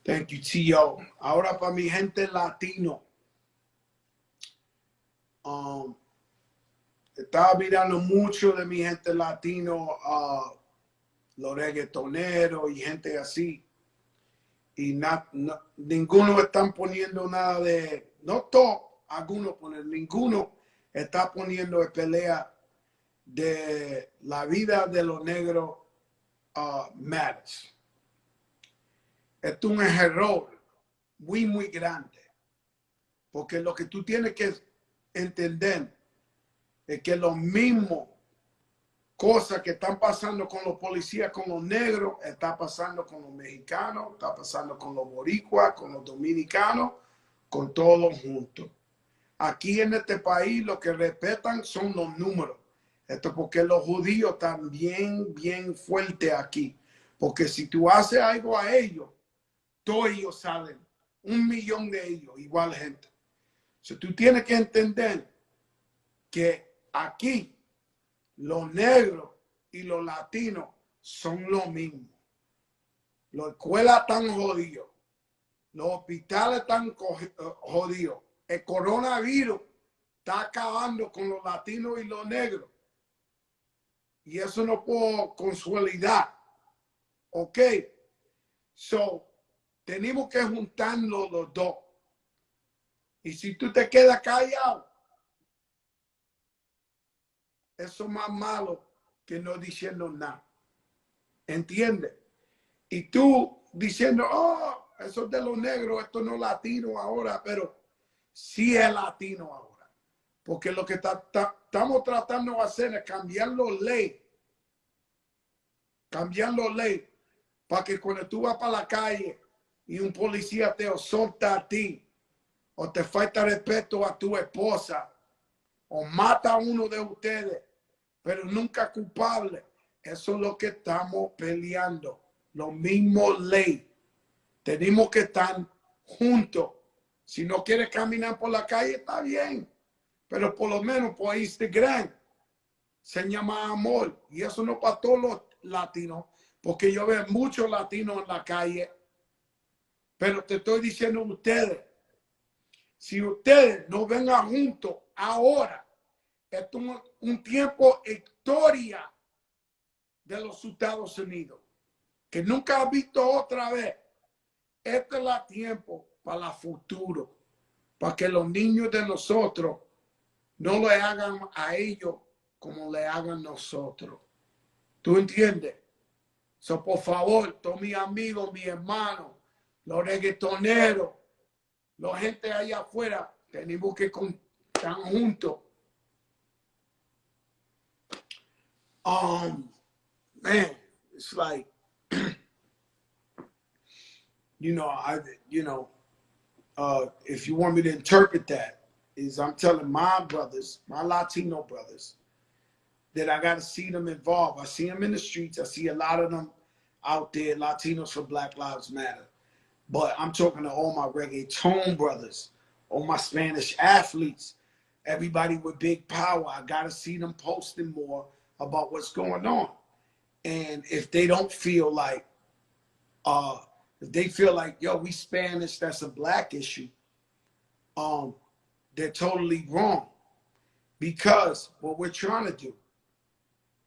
Speaker 1: Thank you, T.O. Ahora para mi gente Latino. estaba mirando mucho de mi gente latino, los reggaetoneros y gente así. Y ninguno están poniendo nada de, no todos, algunos ponen, ninguno está poniendo de pelea de la vida de los negros matters. Esto es un error muy, muy grande. Porque lo que tú tienes que entender es que lo mismo cosas que están pasando con los policías, con los negros, está pasando con los mexicanos, está pasando con los boricuas, con los dominicanos, con todos juntos. Aquí en este país lo que respetan son los números. Esto porque los judíos están bien fuertes aquí. Porque si tú haces algo a ellos, todos ellos salen. 1,000,000 de ellos, igual gente. So, tú tienes que entender que aquí los negros y los latinos son lo mismo. Las escuelas están jodidas. Los hospitales están jodidos. El coronavirus está acabando con los latinos y los negros. Y eso no por consualidad. ¿Ok? So, tenemos que juntarnos los dos. Y si tú te quedas callado, eso es más malo que no diciendo nada. ¿Entiendes? Y tú diciendo, oh, eso es de los negros, esto no es latino ahora, pero sí es latino ahora. Porque lo que estamos tratando de hacer es cambiar los leyes. Cambiar los leyes para que cuando tú vas para la calle y un policía te solta a ti, o te falta respeto a tu esposa, o mata a uno de ustedes, pero nunca culpable. Eso es lo que estamos peleando. Lo mismo ley. Tenemos que estar juntos. Si no quieres caminar por la calle, está bien. Pero por lo menos por Instagram se llama amor. Y eso no para todos los latinos, porque yo veo muchos latinos en la calle. Pero te estoy diciendo a ustedes, si ustedes no vengan juntos ahora, esto es un tiempo historia de los Estados Unidos, que nunca ha visto otra vez. Este es el tiempo para el futuro, para que los niños de nosotros no le hagan a ellos como le hagan nosotros. ¿Tú entiendes? So, por favor, todos mis amigos, mis hermanos, los reggaetoneros, la gente allá afuera, tenemos que estar juntos. Man, it's like, if you want me to interpret that, is I'm telling my brothers, my Latino brothers, that I got to see them involved. I see them in the streets. I see a lot of them out there, Latinos for Black Lives Matter. But I'm talking to all my reggaeton brothers, all my Spanish athletes, everybody with big power. I got to see them posting more about what's going on. And if they don't feel like, if they feel like, yo, we Spanish, that's a black issue, they're totally wrong. Because what we're trying to do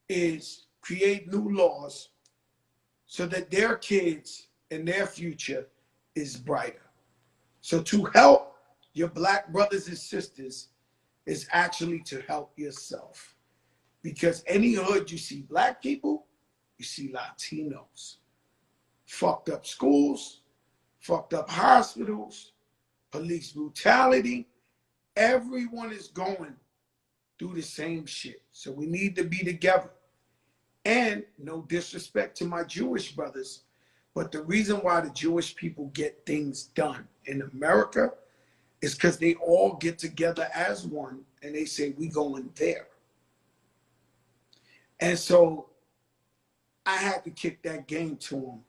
Speaker 1: is create new laws so that their kids and their future is brighter. So to help your black brothers and sisters is actually to help yourself. Because any hood you see black people, you see Latinos. Fucked up schools, fucked up hospitals, police brutality. Everyone is going through the same shit. So we need to be together. And no disrespect to my Jewish brothers, but the reason why the Jewish people get things done in America is because they all get together as one and they say, we going there. And so I had to kick that game to them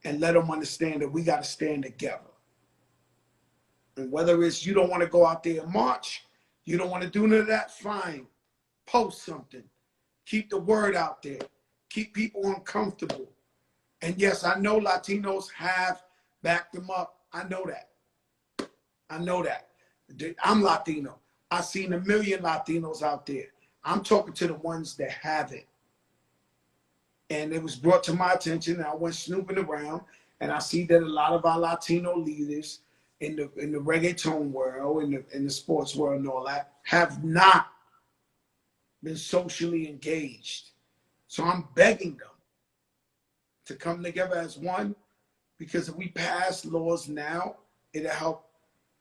Speaker 1: and let them understand that we got to stand together. And whether it's you don't want to go out there and march, you don't want to do none of that, fine. Post something. Keep the word out there. Keep people uncomfortable. And yes, I know Latinos have backed them up. I know that. I know that. I'm Latino. I've seen 1 million Latinos out there. I'm talking to the ones that have it. And it was brought to my attention, and I went snooping around, and I see that a lot of our Latino leaders in the reggaeton world, in the sports world and all that, have not been socially engaged. So I'm begging them to come together as one, because if we pass laws now, it'll help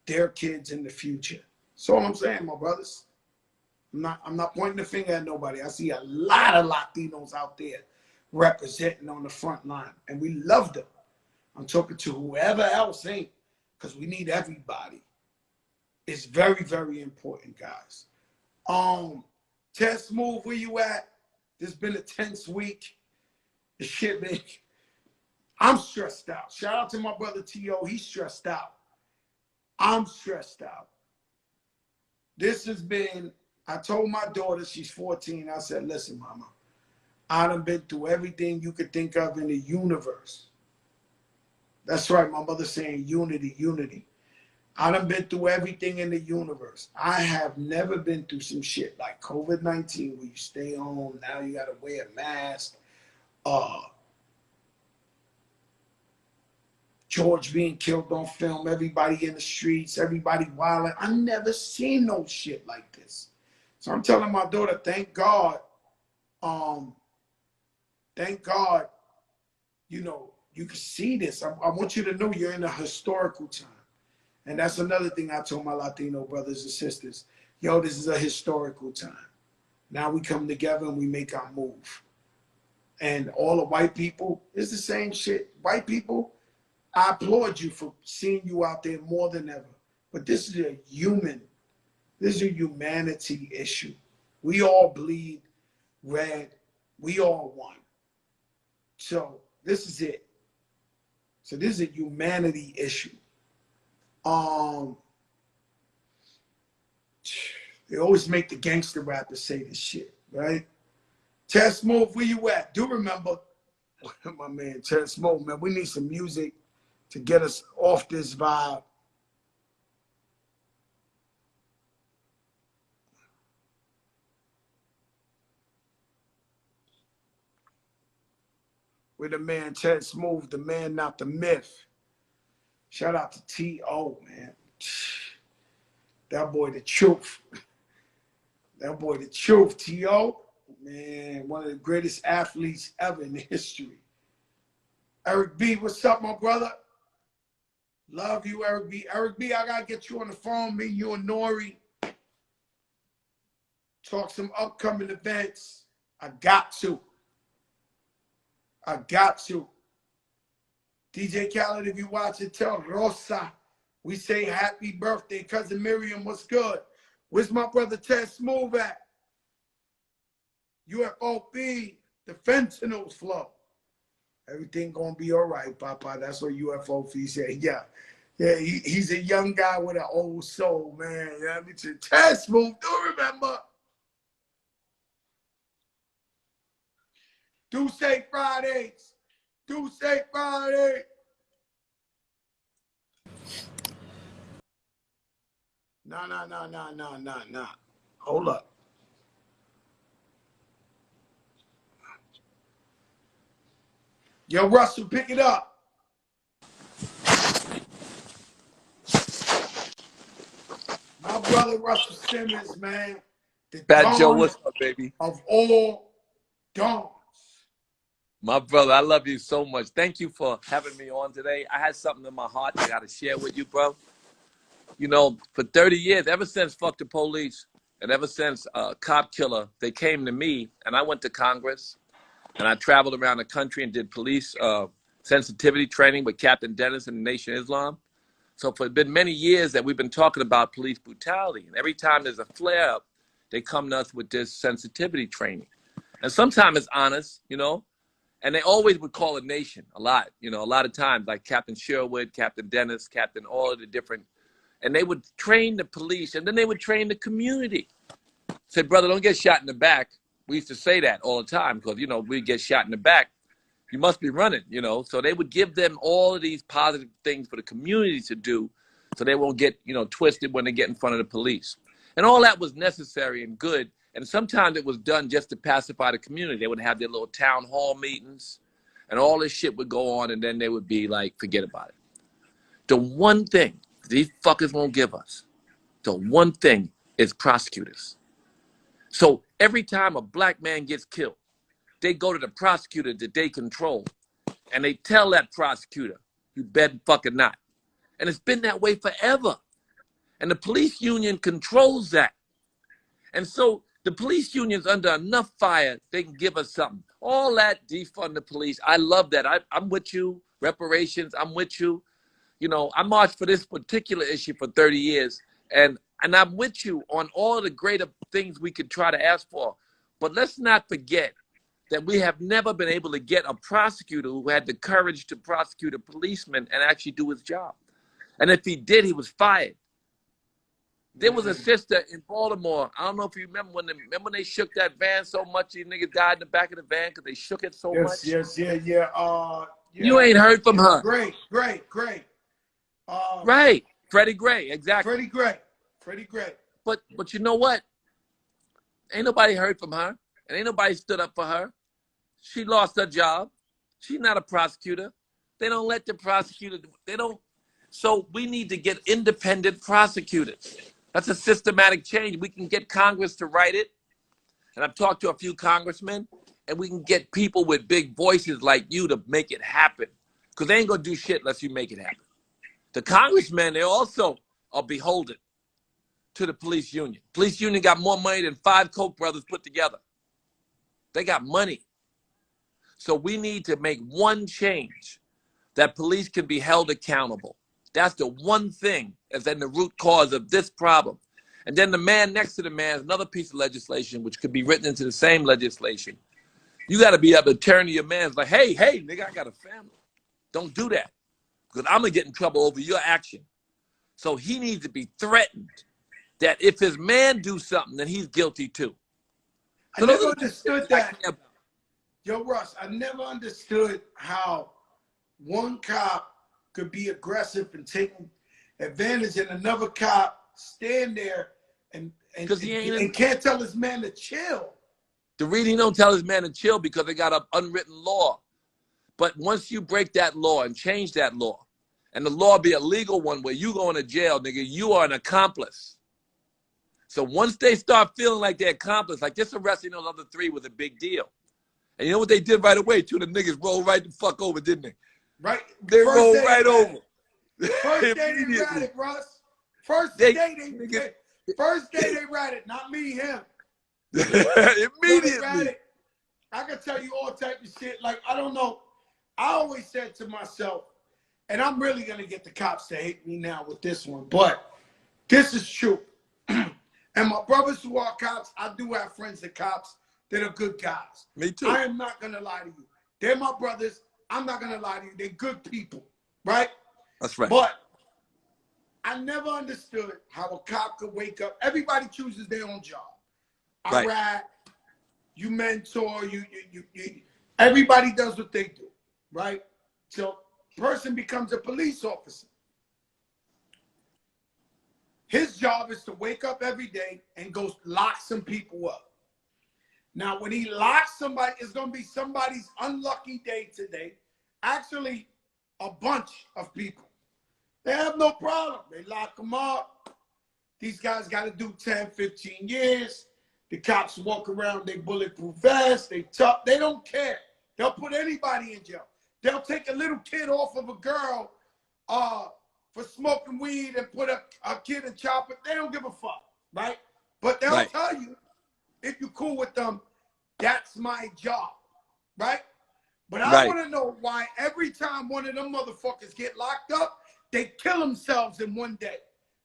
Speaker 1: their kids in the future. So all I'm saying, my brothers, I'm not pointing the finger at nobody. I see a lot of Latinos out there representing on the front line, and we love them. I'm talking to whoever else ain't, because we need everybody. It's very, very important, guys. Test Move, where you at? This been a tense week. The shit, man. I'm stressed out. Shout out to my brother T.O. He's stressed out. I'm stressed out. This has been, I told my daughter, she's 14, I said, listen, mama, I done been through everything you could think of in the universe. That's right, my mother saying unity, unity. I done been through everything in the universe. I have never been through some shit like COVID-19 where you stay home, now you gotta wear a mask. George being killed on film, everybody in the streets, everybody wilding. I never seen no shit like this. So I'm telling my daughter, thank God, you know, you can see this. I want you to know you're in a historical time. And that's another thing I told my Latino brothers and sisters. Yo, this is a historical time. Now we come together and we make our move. And all the white people, it's the same shit. White people, I applaud you for seeing you out there more than ever. But this is a humanity issue. We all bleed red. We all one. So this is it. So this is a humanity issue. They always make the gangster rappers say this shit, right? Test Move, where you at? Do remember, my man, Test Move, man, we need some music to get us off this vibe. With the man, Test Move, the man, not the myth. Shout out to T.O., man. That boy, the truth. That boy, the truth, T.O. Man, one of the greatest athletes ever in history. Eric B, what's up, my brother? Love you, Eric B. Eric B, I got to get you on the phone, me, you and Nori. Talk some upcoming events. I got to. DJ Khaled, if you watch it, tell Rosa we say happy birthday. Cousin Miriam, what's good? Where's my brother Ted Smooth at? UFOB, the fentanyl flow. Everything gonna be all right, Papa. That's what UFOB said. Yeah. He's a young guy with an old soul, man. You know what I mean? Ted Smooth, do remember. Do say Fridays. Do say Friday. No. Hold up. Yo, Russell, pick it up. My brother Russell Simmons, man. The
Speaker 3: Fat Joe, what's up, baby?
Speaker 1: Of all dawns.
Speaker 3: My brother, I love you so much. Thank you for having me on today. I had something in my heart I got to share with you, bro. You know, for 30 years, ever since Fuck the Police and ever since Cop Killer, they came to me, and I went to Congress, and I traveled around the country and did police sensitivity training with Captain Dennis and the Nation of Islam. So for been many years that we've been talking about police brutality, and every time there's a flare-up, they come to us with this sensitivity training. And sometimes it's honest, you know, and they always would call a nation a lot, you know, a lot of times, like Captain Sherwood, Captain Dennis, Captain all of the different, and they would train the police, and then they would train the community. Said, brother, don't get shot in the back. We used to say that all the time because, you know, we get shot in the back. You must be running, you know. So they would give them all of these positive things for the community to do so they won't get, you know, twisted when they get in front of the police. And all that was necessary and good And sometimes it was done just to pacify the community. They would have their little town hall meetings and all this shit would go on, and then they would be like, forget about it. The one thing these fuckers won't give us, the one thing is prosecutors. So every time a black man gets killed, they go to the prosecutor that they control, and they tell that prosecutor, you better fucking not. And it's been that way forever. And the police union controls that. And so the police union's under enough fire, they can give us something. All that defund the police, I love that. I'm with you. Reparations, I'm with you. You know, I marched for this particular issue for 30 years, and I'm with you on all the greater things we could try to ask for. But let's not forget that we have never been able to get a prosecutor who had the courage to prosecute a policeman and actually do his job. And if he did, he was fired. There was a sister in Baltimore. I don't know if you remember when they shook that van so much, these niggas died in the back of the van because they shook it so much.
Speaker 1: Yeah.
Speaker 3: You ain't heard from her.
Speaker 1: Great.
Speaker 3: Right. Freddie Gray, exactly.
Speaker 1: Freddie Gray.
Speaker 3: But you know what? Ain't nobody heard from her, and ain't nobody stood up for her. She lost her job. She's not a prosecutor. They don't let the prosecutor. They don't. So we need to get independent prosecutors. That's a systematic change. We can get Congress to write it, and I've talked to a few congressmen, and we can get people with big voices like you to make it happen, because they ain't gonna do shit unless you make it happen. The congressmen, they also are beholden to the police union. Police union got more money than 5 Koch brothers put together. They got money. So we need to make one change, that police can be held accountable. That's the one thing that's in the root cause of this problem. And then the man next to the man is another piece of legislation which could be written into the same legislation. You got to be able to turn to your man like, hey, nigga, I got a family. Don't do that, because I'm going to get in trouble over your action. So he needs to be threatened that if his man do something, then he's guilty too.
Speaker 1: I never understood that. Yo, Russ, I never understood how one cop could be aggressive and taking advantage, and another cop stand there and can't tell his man to chill.
Speaker 3: The reason he don't tell his man to chill because they got an unwritten law. But once you break that law and change that law, and the law be a legal one where you going to jail, nigga, you are an accomplice. So once they start feeling like they're accomplice, like this arresting those other 3 was a big deal. And you know what they did right away? 2 of the niggas rolled right the fuck over, didn't they?
Speaker 1: Right.
Speaker 3: They rolled right over.
Speaker 1: First day they rat it, Russ. First day they rat it, not me, him.
Speaker 3: Immediately.
Speaker 1: I can tell you all type of shit. Like, I don't know. I always said to myself, and I'm really going to get the cops to hate me now with this one, but this is true. And my brothers who are cops, I do have friends that cops that are good guys.
Speaker 3: Me too.
Speaker 1: I am not going to lie to you. They're my brothers. I'm not going to lie to you. They're good people, right?
Speaker 3: That's right.
Speaker 1: But I never understood how a cop could wake up. Everybody chooses their own job. I rat, you mentor, you everybody does what they do, right? So person becomes a police officer. His job is to wake up every day and go lock some people up. Now, when he locks somebody, it's going to be somebody's unlucky day today. Actually, a bunch of people. They have no problem. They lock them up. These guys got to do 10, 15 years. The cops walk around, they bulletproof vests, they tough. They don't care. They'll put anybody in jail. They'll take a little kid off of a girl for smoking weed and put a kid in chopper. They don't give a fuck, right? But they'll tell you, if you're cool with them, that's my job, right? But I want to know why every time one of them motherfuckers get locked up, they kill themselves in one day.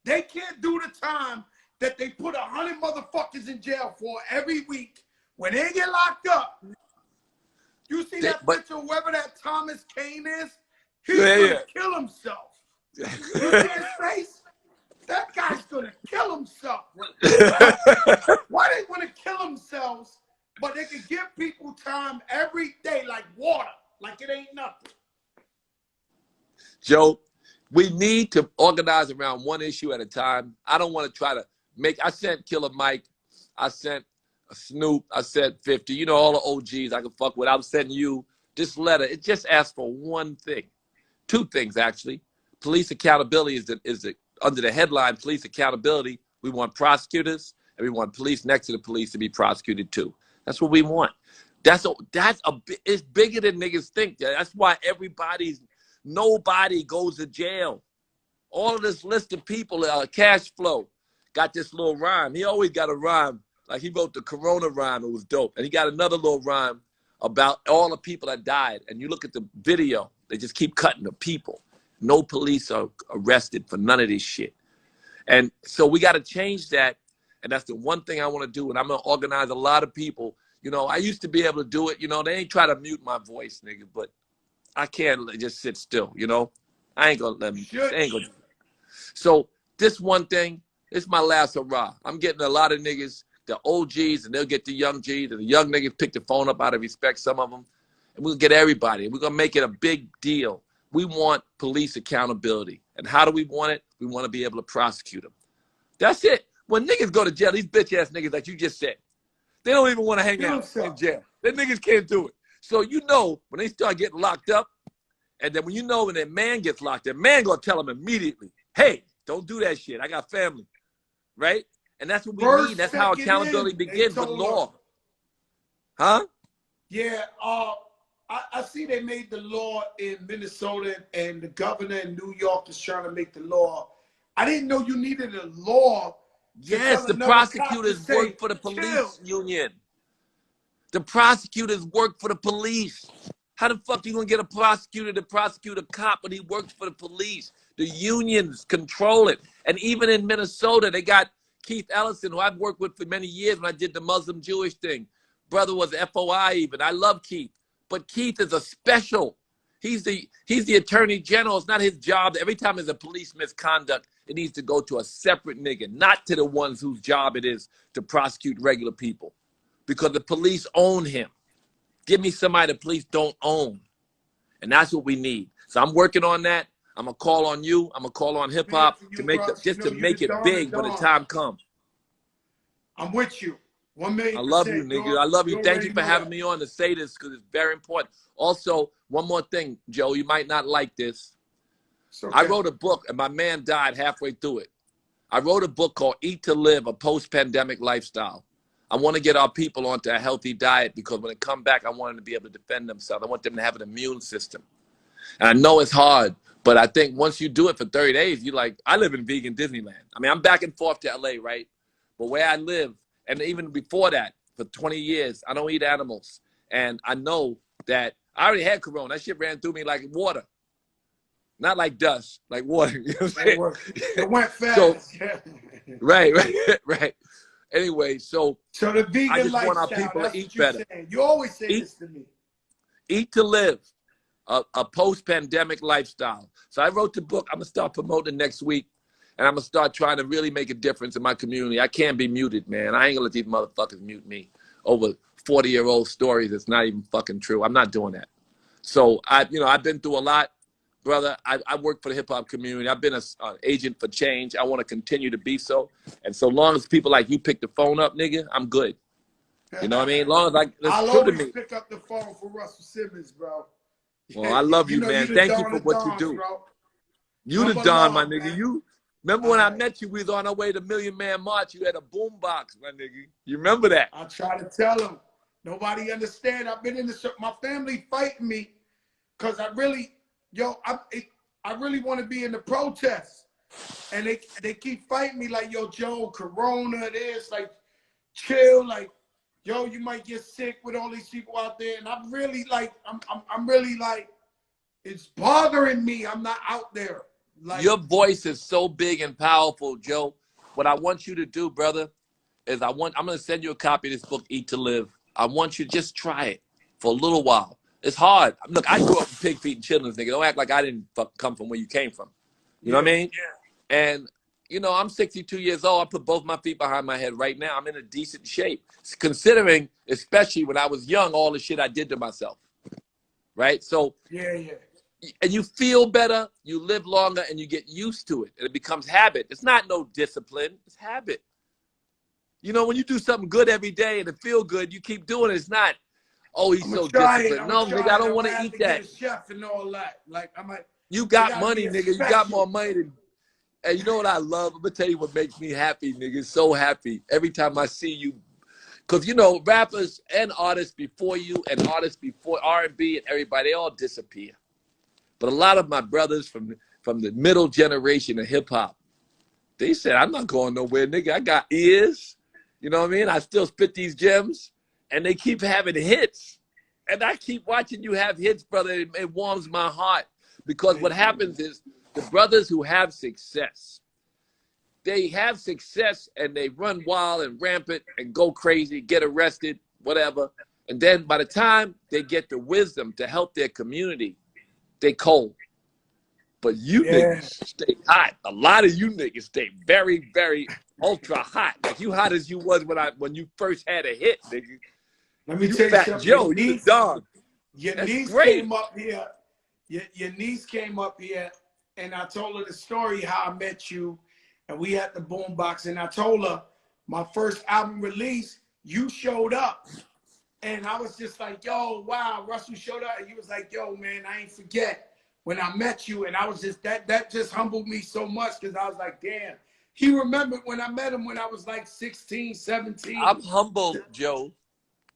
Speaker 1: They can't do the time that they put 100 motherfuckers in jail for every week. When they get locked up, you see that picture of whoever that Thomas Kane is? He's gonna kill himself. You see his face? That guy's gonna kill himself. Why they want to kill themselves, but they can give people time every day like water, like it ain't nothing?
Speaker 3: Joe, we need to organize around one issue at a time. I don't want to try to I sent Killer Mike, I sent Snoop, I said 50. You know, all the OGs I can fuck with. I'm sending you this letter. It just asks for one thing. Two things, actually. Police accountability is under the headline police accountability. We want prosecutors and we want police next to the police to be prosecuted too. That's what we want. It's bigger than niggas think. That's why nobody goes to jail. All of this list of people, cash flow, got this little rhyme. He always got a rhyme. Like he wrote the Corona rhyme. It was dope. And he got another little rhyme about all the people that died. And you look at the video, they just keep cutting the people. No police are arrested for none of this shit. And so we got to change that. And that's the one thing I want to do. And I'm going to organize a lot of people. You know, I used to be able to do it. You know, they ain't try to mute my voice, nigga. But I can't just sit still, you know. I ain't going to let me. So this one thing, it's my last hurrah. I'm getting a lot of niggas, the OGs, and they'll get the young G's. And the young niggas pick the phone up out of respect, some of them. And we'll get everybody. We're going to make it a big deal. We want police accountability. And how do we want it? We want to be able to prosecute them. That's it. When niggas go to jail, these bitch-ass niggas, like you just said, they don't even want to hang out in jail. Them niggas can't do it. So you know when they start getting locked up, and then when you know when that man gets locked up, man gonna tell them immediately, hey, don't do that shit. I got family. Right? And that's what we need. That's how accountability begins with law. Huh?
Speaker 1: Yeah, I see they made the law in Minnesota, and the governor in New York is trying to make the law. I didn't know you needed a law.
Speaker 3: Yes, the prosecutors work for the police union. The prosecutors work for the police. How the fuck are you gonna get a prosecutor to prosecute a cop when he works for the police? The unions control it. And even in Minnesota, they got Keith Ellison, who I've worked with for many years when I did the Muslim Jewish thing. Brother was FOI even. I love Keith. But Keith is a special. He's the attorney general. It's not his job. Every time there's a police misconduct, it needs to go to a separate nigga, not to the ones whose job it is to prosecute regular people. Because the police own him. Give me somebody the police don't own. And that's what we need. So I'm working on that. I'm going to call on you. I'm going to call on hip hop to make it big when the time comes.
Speaker 1: I'm with you. 1,000,000%.
Speaker 3: I love you, nigga. I love you. Thank you for having me on to say this because it's very important. Also, one more thing, Joe, you might not like this. Okay. I wrote a book and my man died halfway through it. I wrote a book called Eat to Live, a Post-Pandemic Lifestyle. I want to get our people onto a healthy diet because when they come back, I want them to be able to defend themselves. I want them to have an immune system. And I know it's hard, but I think once you do it for 30 days, you like, I live in vegan Disneyland. I mean, I'm back and forth to LA, right? But where I live, and even before that, for 20 years, I don't eat animals. And I know that I already had corona. That shit ran through me like water. Not like dust, like water. You know what I'm saying?
Speaker 1: It went fast.
Speaker 3: So, right. Anyway, so
Speaker 1: the vegan
Speaker 3: I just
Speaker 1: lifestyle,
Speaker 3: want our people to eat better.
Speaker 1: Saying. You always say this to me.
Speaker 3: Eat to Live, a post-pandemic lifestyle. So I wrote the book. I'm going to start promoting next week. And I'm going to start trying to really make a difference in my community. I can't be muted, man. I ain't going to let these motherfuckers mute me over 40-year-old stories that's not even fucking true. I'm not doing that. So, I've been through a lot, brother. I work for the hip-hop community. I've been an agent for change. I want to continue to be so. And so long as people like you pick the phone up, nigga, I'm good. You know what I mean? As long as
Speaker 1: I'll always pick up the phone for Russell Simmons, bro.
Speaker 3: Well, I love you, man. Thank you for what you do. Bro. You the Don, my nigga. You. Remember when I met you, we was on our way to Million Man March. You had a boom box, my nigga. You remember that?
Speaker 1: I try to tell them. Nobody understand. I've been in my family fighting me because I really want to be in the protests. And they keep fighting me like, yo, Joe, Corona, this, like, chill, like, yo, you might get sick with all these people out there. And I'm really like, I'm really like, it's bothering me. I'm not out there. Like,
Speaker 3: your voice is so big and powerful, Joe. What I want you to do, brother, is I'm going to send you a copy of this book, Eat to Live. I want you to just try it for a little while. It's hard. Look, I grew up with pig feet and chitlins, nigga. Don't act like I didn't come from where you came from. You know what I mean? Yeah. And, I'm 62 years old. I put both my feet behind my head right now. I'm in a decent shape, considering, especially when I was young, all the shit I did to myself. Right? So, and you feel better, you live longer, and you get used to it. And it becomes habit. It's not no discipline. It's habit. You know, when you do something good every day and it feel good, you keep doing it. It's not, oh, he's
Speaker 1: I'm gonna
Speaker 3: so
Speaker 1: try it.
Speaker 3: disciplined.
Speaker 1: I'm
Speaker 3: No,
Speaker 1: gonna
Speaker 3: nigga,
Speaker 1: try
Speaker 3: I
Speaker 1: it.
Speaker 3: don't
Speaker 1: I'm
Speaker 3: want
Speaker 1: gonna
Speaker 3: to
Speaker 1: have
Speaker 3: eat
Speaker 1: to get
Speaker 3: that.
Speaker 1: a chef and all that. Like I'm like,
Speaker 3: You
Speaker 1: it
Speaker 3: got
Speaker 1: gotta be
Speaker 3: money,
Speaker 1: a
Speaker 3: nigga. You got
Speaker 1: special.
Speaker 3: more money than. And you know what I love? I'm gonna tell you what makes me happy, nigga. So happy every time I see you, because you know rappers and artists before you and artists before R&B and everybody, they all disappear. But a lot of my brothers from the middle generation of hip hop, they said, I'm not going nowhere, nigga. I got ears. You know what I mean? I still spit these gems, and they keep having hits. And I keep watching you have hits, brother. It warms my heart because what happens is the brothers who have success, they have success and they run wild and rampant and go crazy, get arrested, whatever. And then by the time they get the wisdom to help their community, they cold. But you
Speaker 1: Yeah.
Speaker 3: niggas stay hot. A lot of you niggas stay very, very ultra hot. Like you hot as you was when you first had a hit, nigga.
Speaker 1: Let me
Speaker 3: You
Speaker 1: tell you
Speaker 3: Fat
Speaker 1: something.
Speaker 3: Joe, you the Don.
Speaker 1: Your
Speaker 3: That's
Speaker 1: niece
Speaker 3: great.
Speaker 1: came up here. Your niece came up here, and I told her the story how I met you, and we had the boombox, and I told her my first album release, you showed up, and I was just like, yo, wow, Russell showed up, and he was like, yo, man, I ain't forget when I met you, and I was just that just humbled me so much because I was like, damn. He remembered when I met him when I was like 16, 17.
Speaker 3: I'm humbled, Joe,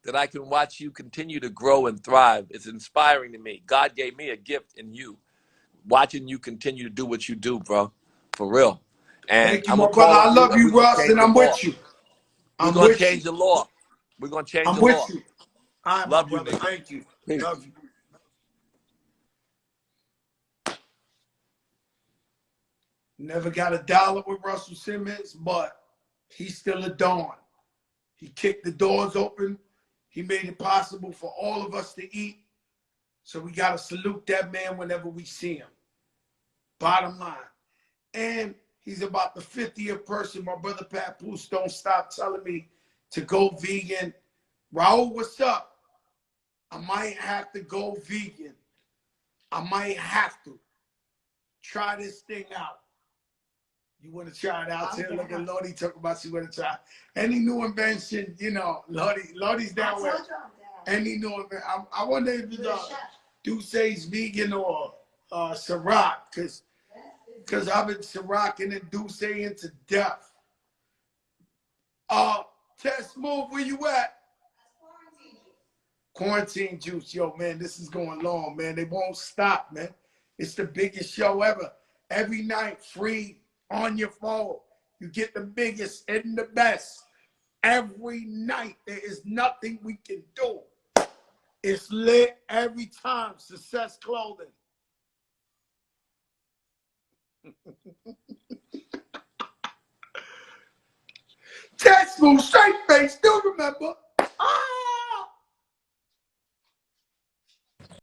Speaker 3: that I can watch you continue to grow and thrive. It's inspiring to me. God gave me a gift in you. Watching you continue to do what you do, bro. For real. And
Speaker 1: Thank you,
Speaker 3: I'm
Speaker 1: my
Speaker 3: gonna
Speaker 1: brother.
Speaker 3: call
Speaker 1: I
Speaker 3: on you
Speaker 1: love
Speaker 3: and
Speaker 1: you,
Speaker 3: we're gonna
Speaker 1: Russ,
Speaker 3: change
Speaker 1: and
Speaker 3: the
Speaker 1: I'm
Speaker 3: law.
Speaker 1: with you.
Speaker 3: We're
Speaker 1: I'm
Speaker 3: gonna
Speaker 1: with
Speaker 3: change
Speaker 1: you.
Speaker 3: the law. We're gonna change
Speaker 1: I'm
Speaker 3: the
Speaker 1: with
Speaker 3: law.
Speaker 1: you. All right, my
Speaker 3: Love you,
Speaker 1: brother.
Speaker 3: nigga.
Speaker 1: Thank you.
Speaker 3: Peace.
Speaker 1: Love you. Never got a dollar with Russell Simmons, but he's still a Don. He kicked the doors open. He made it possible for all of us to eat. So we got to salute that man whenever we see him. Bottom line. And he's about the 50th person. My brother Papoose don't stop telling me to go vegan. Raul, what's up? I might have to go vegan. I might have to try this thing out. You want to try it out, too? Look at Lottie talking about she want to try. Any new invention, you know, Lottie's down with any new invention. I wonder if it's Duce's vegan or Ciroc, because I've been Cirocing and Duce into death. Test move, where you at? Quarantine juice. Yo, man, this is going long, man. They won't stop, man. It's the biggest show ever. Every night, free on your phone. You get the biggest and the best. Every night, there is nothing we can do. It's lit every time. Success Clothing. Test move, straight face. Still remember.